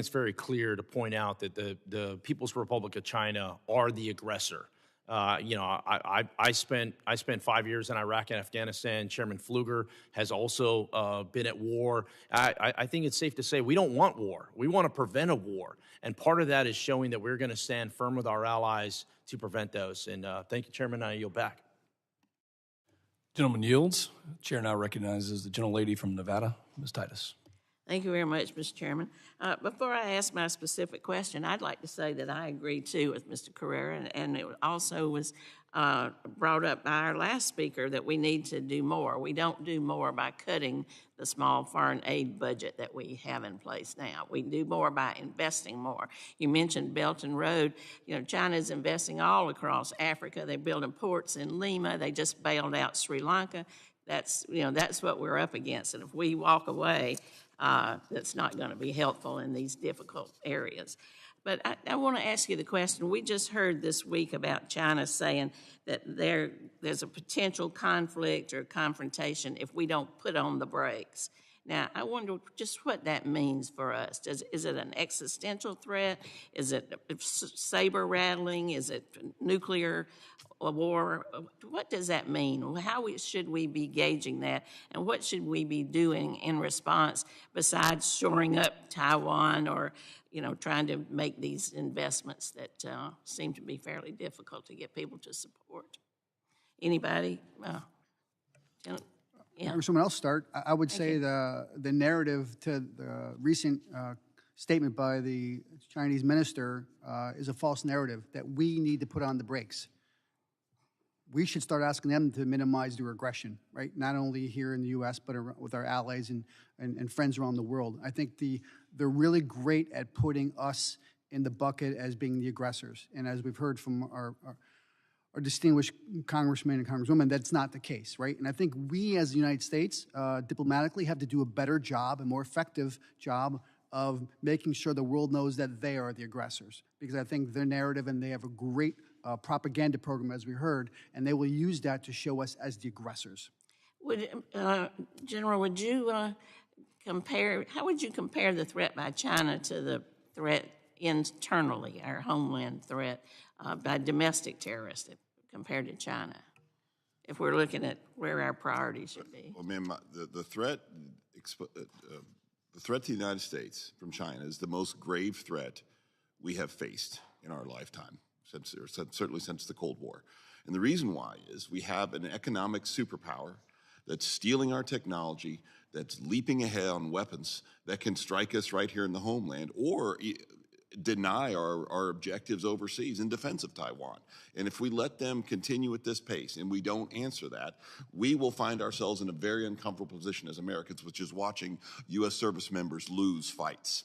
very clear to point out that the People's Republic of China are the aggressor. I spent 5 years in Iraq and Afghanistan. Chairman Pfluger has also been at war. I think it's safe to say we don't want war. We want to prevent a war. And part of that is showing that we're going to stand firm with our allies to prevent those. And thank you, Chairman. I yield back. Gentleman yields. Chair now recognizes the gentlelady from Nevada, Ms. Titus. Thank you very much, Mr. Chairman. Before I ask my specific question, I'd like to say that I agree, too, with Mr. Carrera, and it also was brought up by our last speaker that we need to do more. We don't do more by cutting the small foreign aid budget that we have in place now. We do more by investing more. You mentioned Belt and Road. China is investing all across Africa. They're building ports in Lima. They just bailed out Sri Lanka. That's what we're up against. And if we walk away, that's not going to be helpful in these difficult areas. But I want to ask you the question. We just heard this week about China saying that there's a potential conflict or confrontation if we don't put on the brakes. Now, I wonder just what that means for us. Is it an existential threat? Is it saber rattling? Is it nuclear war? What does that mean? How should we be gauging that? And what should we be doing in response besides shoring up Taiwan or, trying to make these investments that seem to be fairly difficult to get people to support? Anybody? Yeah. Or someone else start. I would say the narrative to the recent statement by the Chinese minister is a false narrative that we need to put on the brakes. We should start asking them to minimize their aggression, right? Not only here in the U.S., but with our allies and friends around the world. I think they're really great at putting us in the bucket as being the aggressors. And as we've heard from our our distinguished congressmen and congresswomen, that's not the case, right? And I think we as the United States, diplomatically, have to do a better job, a more effective job of making sure the world knows that they are the aggressors. Because I think their narrative, and they have a great propaganda program, as we heard, and they will use that to show us as the aggressors. General, would you how would you compare the threat by China to the threat internally, our homeland threat by domestic terrorists compared to China, if we're looking at where our priorities should be? Well, ma'am, the threat to the United States from China is the most grave threat we have faced in our lifetime, certainly since the Cold War. And the reason why is we have an economic superpower that's stealing our technology, that's leaping ahead on weapons that can strike us right here in the homeland or deny our objectives overseas in defense of Taiwan. And if we let them continue at this pace and we don't answer that, we will find ourselves in a very uncomfortable position as Americans, which is watching U.S. service members lose fights.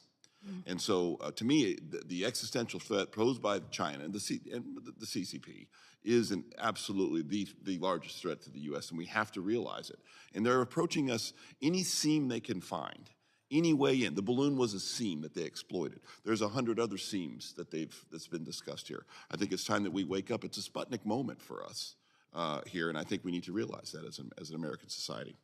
And so, to me, the existential threat posed by China and the CCP is absolutely the largest threat to the U.S., and we have to realize it. And they're approaching us any seam they can find, any way in. The balloon was a seam that they exploited. There's 100 other seams that's been discussed here. I think it's time that we wake up. It's a Sputnik moment for us here, and I think we need to realize that as an American society.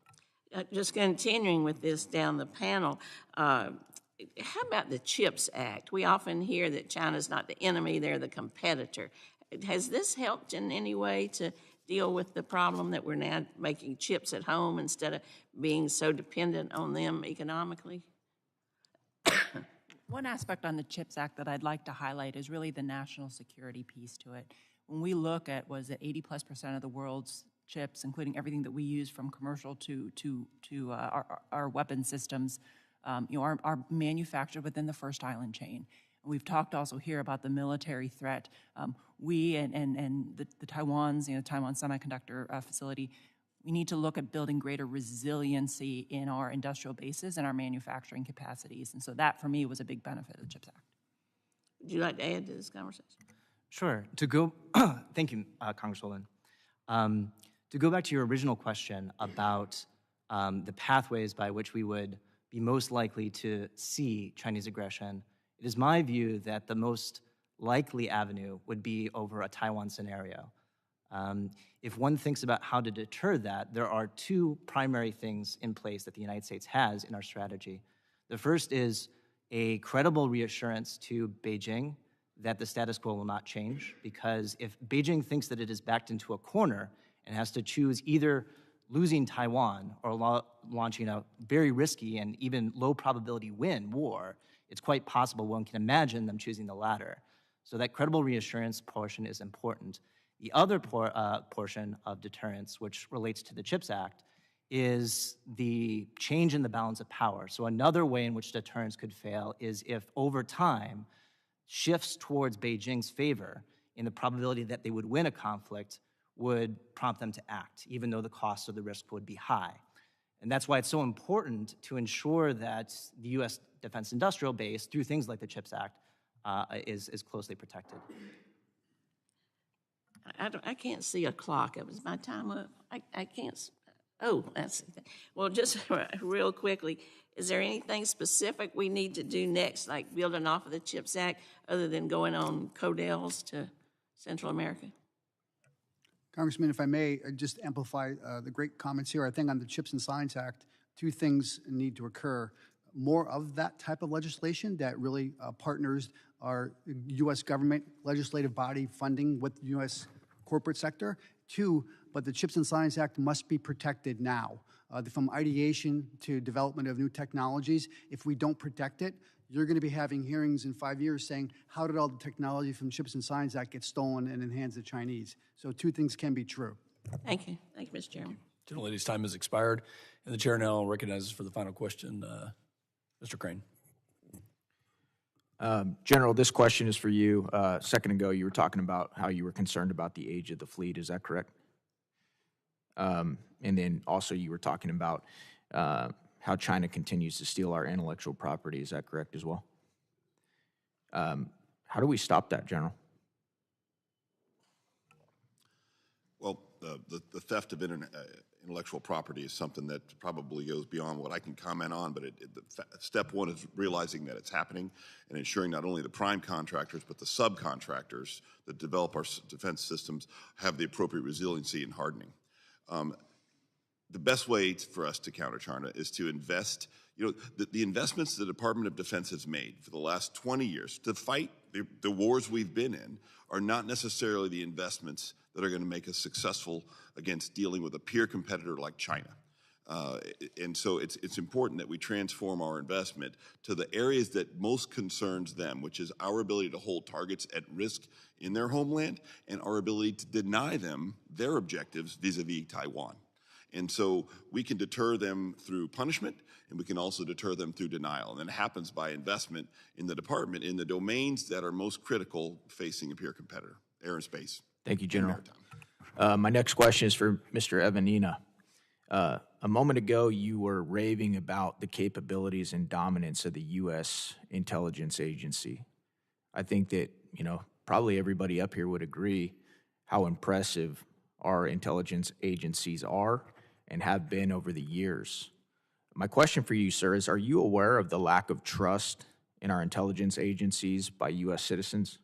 Just continuing with this down the panel, how about the CHIPS Act? We often hear that China's not the enemy, they're the competitor. Has this helped in any way to deal with the problem that we're now making chips at home instead of being so dependent on them economically? One aspect on the CHIPS Act that I'd like to highlight is really the national security piece to it. When we look at, was it 80+% of the world's chips, including everything that we use from commercial to our weapon systems, are manufactured within the first island chain. And we've talked also here about the military threat. We and the Taiwan's, Taiwan Semiconductor Facility, we need to look at building greater resiliency in our industrial bases and our manufacturing capacities. And so that, for me, was a big benefit of the CHIPS Act. Would you like to add to this conversation? Sure. Thank you, Congresswoman. To go back to your original question about the pathways by which we would be most likely to see Chinese aggression, it is my view that the most likely avenue would be over a Taiwan scenario. If one thinks about how to deter that, there are two primary things in place that the United States has in our strategy. The first is a credible reassurance to Beijing that the status quo will not change, because if Beijing thinks that it is backed into a corner and has to choose either losing Taiwan or launching a very risky and even low probability win war, it's quite possible one can imagine them choosing the latter. So that credible reassurance portion is important. The other portion of deterrence, which relates to the CHIPS Act, is the change in the balance of power. So another way in which deterrence could fail is if over time shifts towards Beijing's favor in the probability that they would win a conflict would prompt them to act, even though the cost of the risk would be high. And that's why it's so important to ensure that the U.S. defense industrial base, through things like the CHIPS Act, is closely protected. I can't see a clock. Is my time up? I can't. Oh, that's well. Just real quickly, is there anything specific we need to do next, like building off of the CHIPS Act, other than going on CODELs to Central America? Congressman, if I may, just amplify the great comments here. I think on the CHIPS and Science Act, two things need to occur. More of that type of legislation that really partners our U.S. government legislative body funding with the U.S. corporate sector. Two, but the CHIPS and Science Act must be protected now. From ideation to development of new technologies, if we don't protect it, you're going to be having hearings in 5 years saying, how did all the technology from CHIPS and Science Act get stolen and in the hands of the Chinese? So two things can be true. Thank you. Thank you, Mr. Chairman. Gentlelady's time has expired, and the chair now recognizes for the final question Mr. Crane. General, this question is for you. A second ago, you were talking about how you were concerned about the age of the fleet. Is that correct? And then also you were talking about how China continues to steal our intellectual property. Is that correct as well? How do we stop that, General? the theft of intellectual property is something that probably goes beyond what I can comment on, but step one is realizing that it's happening and ensuring not only the prime contractors, but the subcontractors that develop our defense systems have the appropriate resiliency and hardening. The best way for us to counter China is to invest. The investments the Department of Defense has made for the last 20 years to fight the wars we've been in are not necessarily the investments that are going to make us successful against dealing with a peer competitor like China. And so it's important that we transform our investment to the areas that most concerns them, which is our ability to hold targets at risk in their homeland and our ability to deny them their objectives vis-a-vis Taiwan. And so we can deter them through punishment, and we can also deter them through denial. And that happens by investment in the department in the domains that are most critical facing a peer competitor, air and space. Thank you, General. My next question is for Mr. Evanina. A moment ago, you were raving about the capabilities and dominance of the U.S. intelligence agency. I think that, probably everybody up here would agree how impressive our intelligence agencies are and have been over the years. My question for you, sir, is are you aware of the lack of trust in our intelligence agencies by U.S. citizens?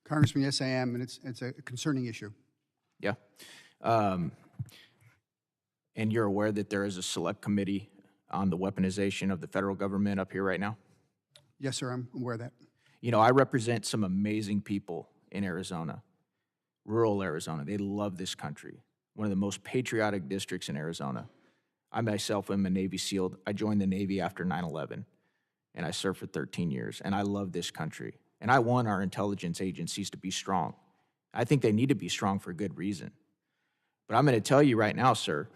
Congressman, yes, I am, and it's a concerning issue. Yeah. And you're aware that there is a select committee on the weaponization of the federal government up here right now? Yes, sir, I'm aware of that. I represent some amazing people in Arizona, rural Arizona. They love this country, one of the most patriotic districts in Arizona. I myself am a Navy SEAL. I joined the Navy after 9/11, and I served for 13 years, and I love this country. And I want our intelligence agencies to be strong. I think they need to be strong for good reason. But I'm going to tell you right now, sir,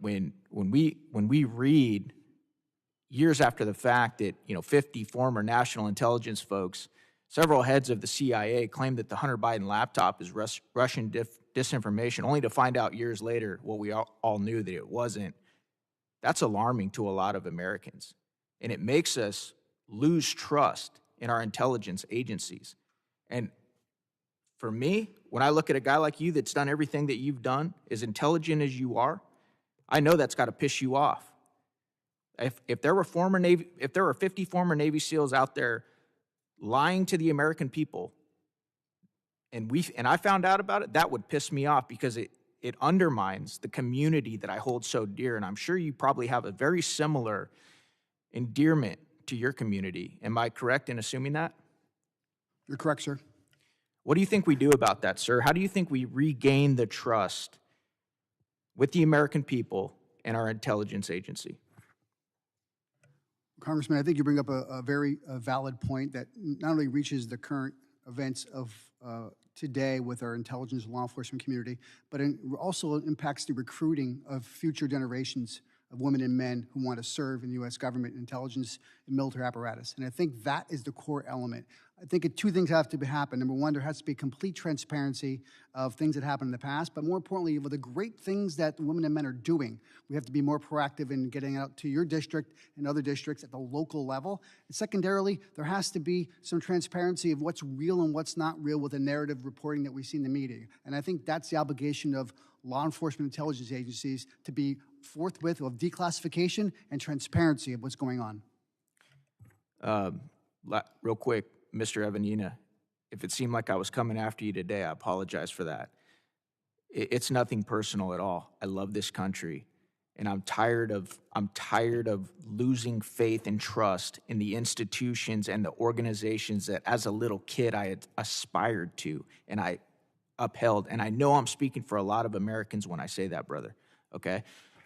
when we read years after the fact that 50 former national intelligence folks, several heads of the CIA claimed that the Hunter Biden laptop is Russian disinformation, only to find out years later what we all knew that it wasn't, that's alarming to a lot of Americans. And it makes us lose trust in our intelligence agencies. And for me, when I look at a guy like you that's done everything that you've done, as intelligent as you are, I know that's got to piss you off. If there were 50 former Navy SEALs out there lying to the American people, and I found out about it, that would piss me off because it undermines the community that I hold so dear. And I'm sure you probably have a very similar endearment to your community. Am I correct in assuming that? You're correct, sir. What do you think we do about that, sir? How do you think we regain the trust with the American people and our intelligence agency? Congressman, I think you bring up a very valid point that not only reaches the current events of today with our intelligence and law enforcement community, but it also impacts the recruiting of future generations of women and men who want to serve in the U.S. government, intelligence, and military apparatus. And I think that is the core element. I think two things have to happen. Number one, there has to be complete transparency of things that happened in the past, but more importantly, with the great things that the women and men are doing, we have to be more proactive in getting out to your district and other districts at the local level. And secondarily, there has to be some transparency of what's real and what's not real with the narrative reporting that we see in the media. And I think that's the obligation of law enforcement intelligence agencies to be forthwith of declassification and transparency of what's going on. Real quick, Mr. Evanina, if it seemed like I was coming after you today, I apologize for that. It's nothing personal at all. I love this country, and I'm tired of losing faith and trust in the institutions and the organizations that as a little kid I had aspired to and I upheld. And I know I'm speaking for a lot of Americans when I say that, brother. Okay?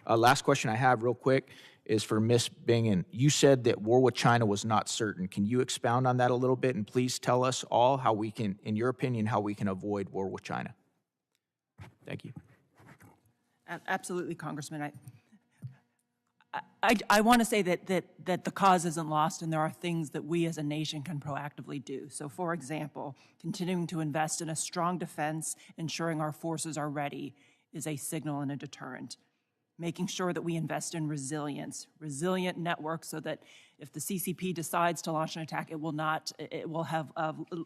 Last question I have real quick is for Ms. Bingen. You said that war with China was not certain. Can you expound on that a little bit and please tell us all how we can, in your opinion, how we can avoid war with China? Thank you. Absolutely, Congressman. I want to say that the cause isn't lost and there are things that we as a nation can proactively do. So, for example, continuing to invest in a strong defense, ensuring our forces are ready is a signal and a deterrent. Making sure that we invest in resilient networks so that if the CCP decides to launch an attack, it will have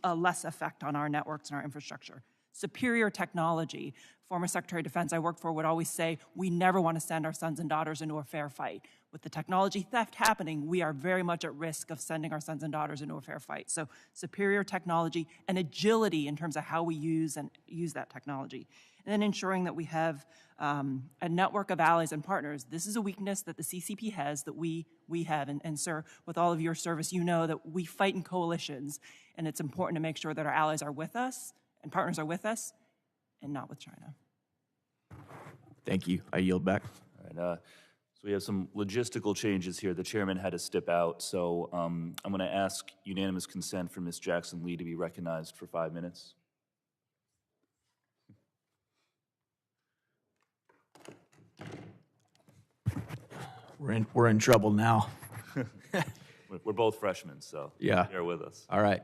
a less effect on our networks and our infrastructure. Superior technology former Secretary of Defense I worked for would always say, we never want to send our sons and daughters into a fair fight. With the technology theft happening, we are very much at risk of sending our sons and daughters into a fair fight. So superior technology and agility in terms of how we use that technology. And then ensuring that we have a network of allies and partners. This is a weakness that the CCP has that we have. And sir, with all of your service, you know that we fight in coalitions. And it's important to make sure that our allies are with us and partners are with us and not with China. Thank you. I yield back. All right, so we have some logistical changes here. The chairman had to step out, so I'm going to ask unanimous consent for Ms. Jackson Lee to be recognized for 5 minutes. We're in trouble now. We're both freshmen, so Yeah. bear with us. All right.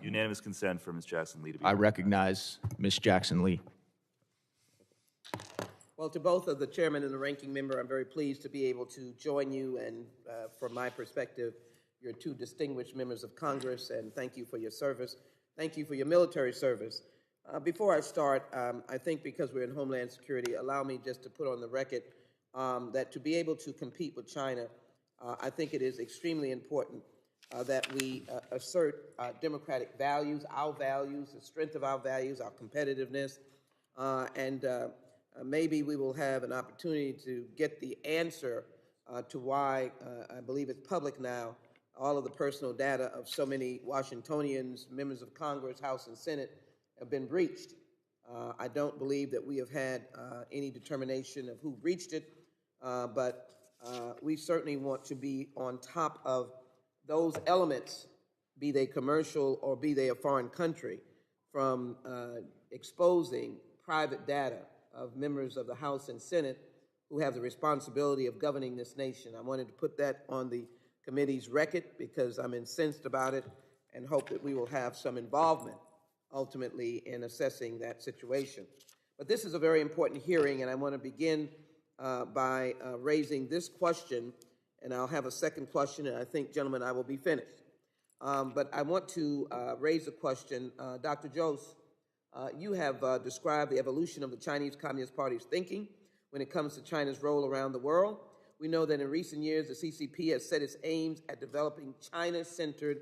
Unanimous consent for Ms. Jackson Lee to be I recognize Ms. Jackson Lee. Well, to both of the chairman and the ranking member, I'm very pleased to be able to join you, and from my perspective, you're two distinguished members of Congress, and thank you for your service. Thank you for your military service. Before I start, I think because we're in Homeland Security, allow me just to put on the record that to be able to compete with China, I think it is extremely important that we assert democratic values, our values, the strength of our values, our competitiveness, and maybe we will have an opportunity to get the answer to why, I believe it's public now, all of the personal data of so many Washingtonians, members of Congress, House and Senate, have been breached. I don't believe that we have had any determination of who breached it, but we certainly want to be on top of those elements, be they commercial or be they a foreign country, from exposing private data of members of the House and Senate who have the responsibility of governing this nation. I wanted to put that on the committee's record because I'm incensed about it and hope that we will have some involvement ultimately in assessing that situation. But this is a very important hearing, and I want to begin by raising this question, and I'll have a second question, and I think, gentlemen, I will be finished. But I want to raise a question. Dr. Jose, you have described the evolution of the Chinese Communist Party's thinking when it comes to China's role around the world. We know that in recent years, the CCP has set its aims at developing China-centered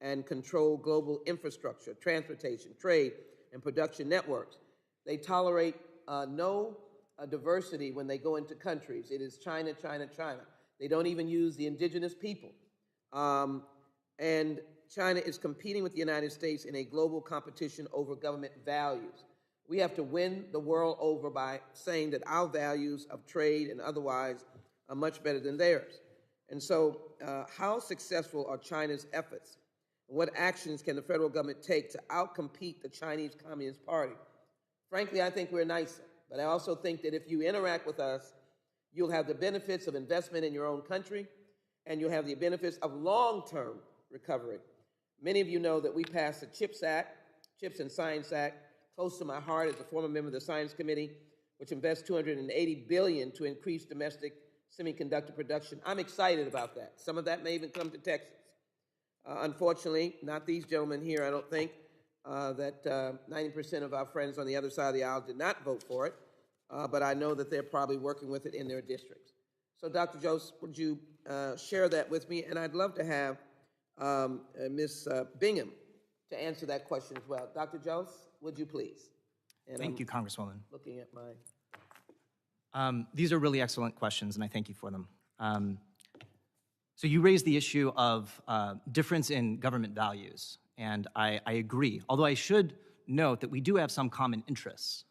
and controlled global infrastructure, transportation, trade, and production networks. They tolerate no diversity when they go into countries. It is China, China, China. They don't even use the indigenous people. And China is competing with the United States in a global competition over government values. We have to win the world over by saying that our values of trade and otherwise are much better than theirs. And so how successful are China's efforts? What actions can the federal government take to outcompete the Chinese Communist Party? Frankly, I think we're nicer, but I also think that if you interact with us, you'll have the benefits of investment in your own country, and you'll have the benefits of long-term recovery. Many of you know that we passed the CHIPS Act, Chips and Science Act, close to my heart as a former member of the Science Committee, which invests $280 billion to increase domestic semiconductor production. I'm excited about that. Some of that may even come to Texas. Unfortunately, not these gentlemen here, I don't think, that 90% of our friends on the other side of the aisle did not vote for it, but I know that they're probably working with it in their districts. So, Dr. Jose, would you share that with me? And I'd love to have Ms. Bingham to answer that question as well. Dr. Jose, would you please? And Thank you, Congresswoman. Looking at my... These are really excellent questions, and I thank you for them. So you raised the issue of difference in government values, and I agree. Although I should note that we do have some common interests,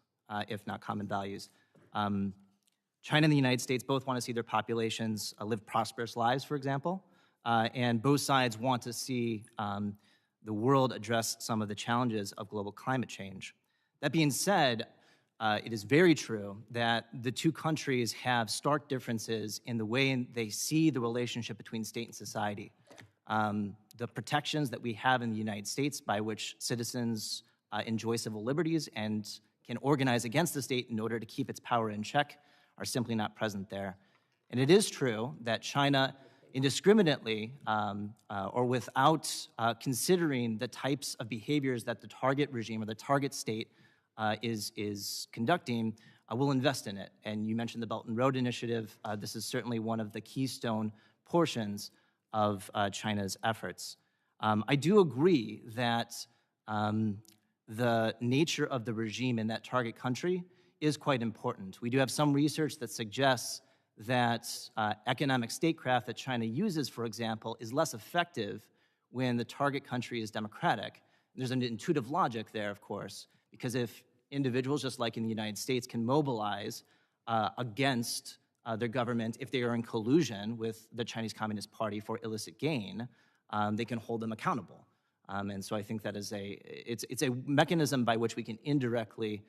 if not common values. China and the United States both want to see their populations live prosperous lives, for example, and both sides want to see the world address some of the challenges of global climate change. That being said, it is very true that the two countries have stark differences in the way they see the relationship between state and society. The protections that we have in the United States by which citizens enjoy civil liberties and can organize against the state in order to keep its power in check are simply not present there. And it is true that China indiscriminately or without considering the types of behaviors that the target regime or the target state is conducting, we'll invest in it. And you mentioned the Belt and Road Initiative. This is certainly one of the keystone portions of China's efforts. I do agree that the nature of the regime in that target country is quite important. We do have some research that suggests that economic statecraft that China uses, for example, is less effective when the target country is democratic. And there's an intuitive logic there, of course, because if individuals, just like in the United States, can mobilize against their government if they are in collusion with the Chinese Communist Party for illicit gain, they can hold them accountable. And so I think that is it's a mechanism by which we can indirectly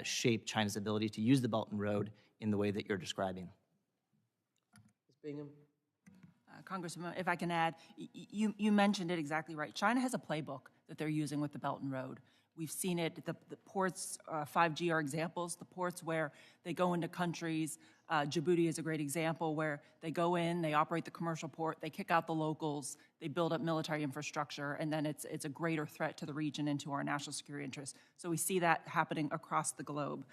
shape China's ability to use the Belt and Road in the way that you're describing. Ms. Bingham? Congressman, if I can add, you mentioned it exactly right. China has a playbook that they're using with the Belt and Road. We've seen it, the ports, 5G are examples, the ports where they go into countries. Djibouti is a great example where they go in, they operate the commercial port, they kick out the locals, they build up military infrastructure, and then it's a greater threat to the region and to our national security interests. So we see that happening across the globe.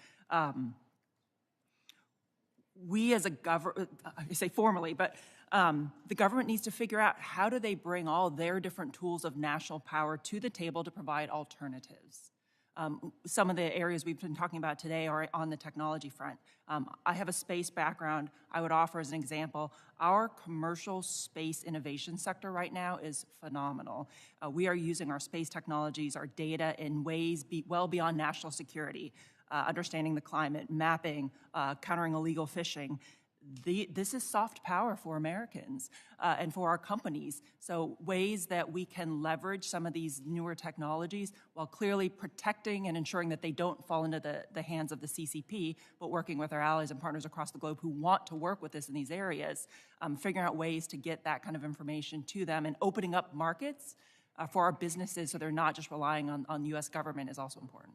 We as a government, I say formally, but the government needs to figure out how do they bring all their different tools of national power to the table to provide alternatives. Some of the areas we've been talking about today are on the technology front. I have a space background. I would offer as an example, our commercial space innovation sector right now is phenomenal. We are using our space technologies, our data in ways well beyond national security, understanding the climate, mapping, countering illegal fishing. This is soft power for Americans and for our companies. So ways that we can leverage some of these newer technologies while clearly protecting and ensuring that they don't fall into the hands of the CCP, but working with our allies and partners across the globe who want to work with us in these areas, figuring out ways to get that kind of information to them and opening up markets for our businesses so they're not just relying on the U.S. government is also important.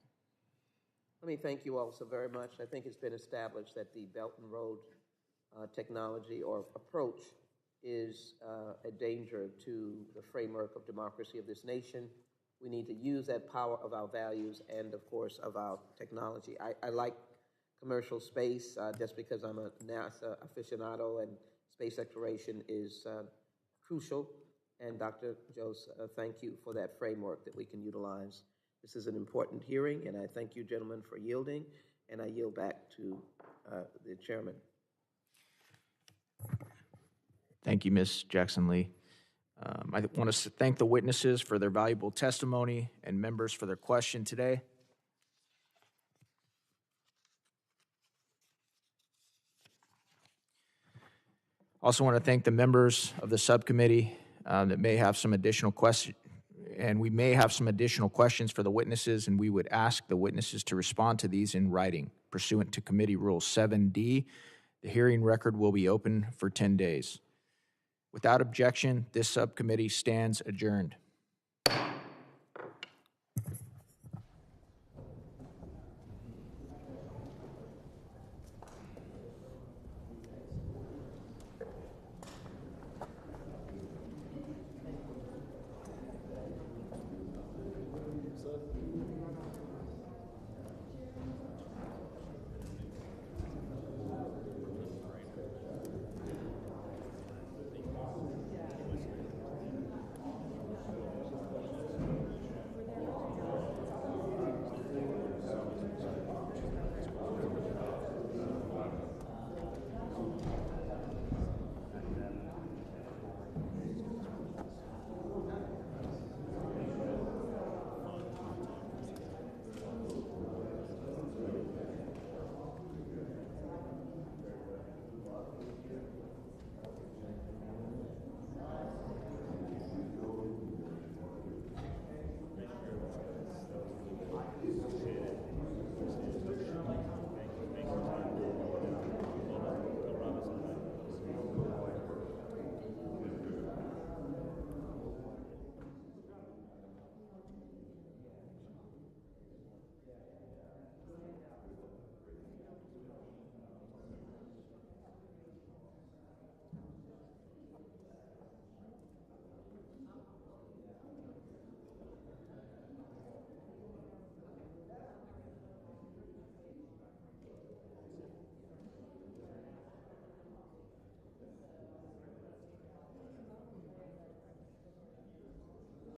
Let me thank you all so very much. I think it's been established that the Belt and Road technology or approach is a danger to the framework of democracy of this nation. We need to use that power of our values and, of course, of our technology. I like commercial space just because I'm a NASA aficionado and space exploration is crucial. And Dr. Jose, thank you for that framework that we can utilize. This is an important hearing, and I thank you, gentlemen, for yielding, and I yield back to the chairman. Thank you, Ms. Jackson-Lee. I want to thank the witnesses for their valuable testimony and members for their question today. Also want to thank the members of the subcommittee that may have some additional questions, and we may have some additional questions for the witnesses, and we would ask the witnesses to respond to these in writing. Pursuant to Committee Rule 7D, the hearing record will be open for 10 days. Without objection, this subcommittee stands adjourned.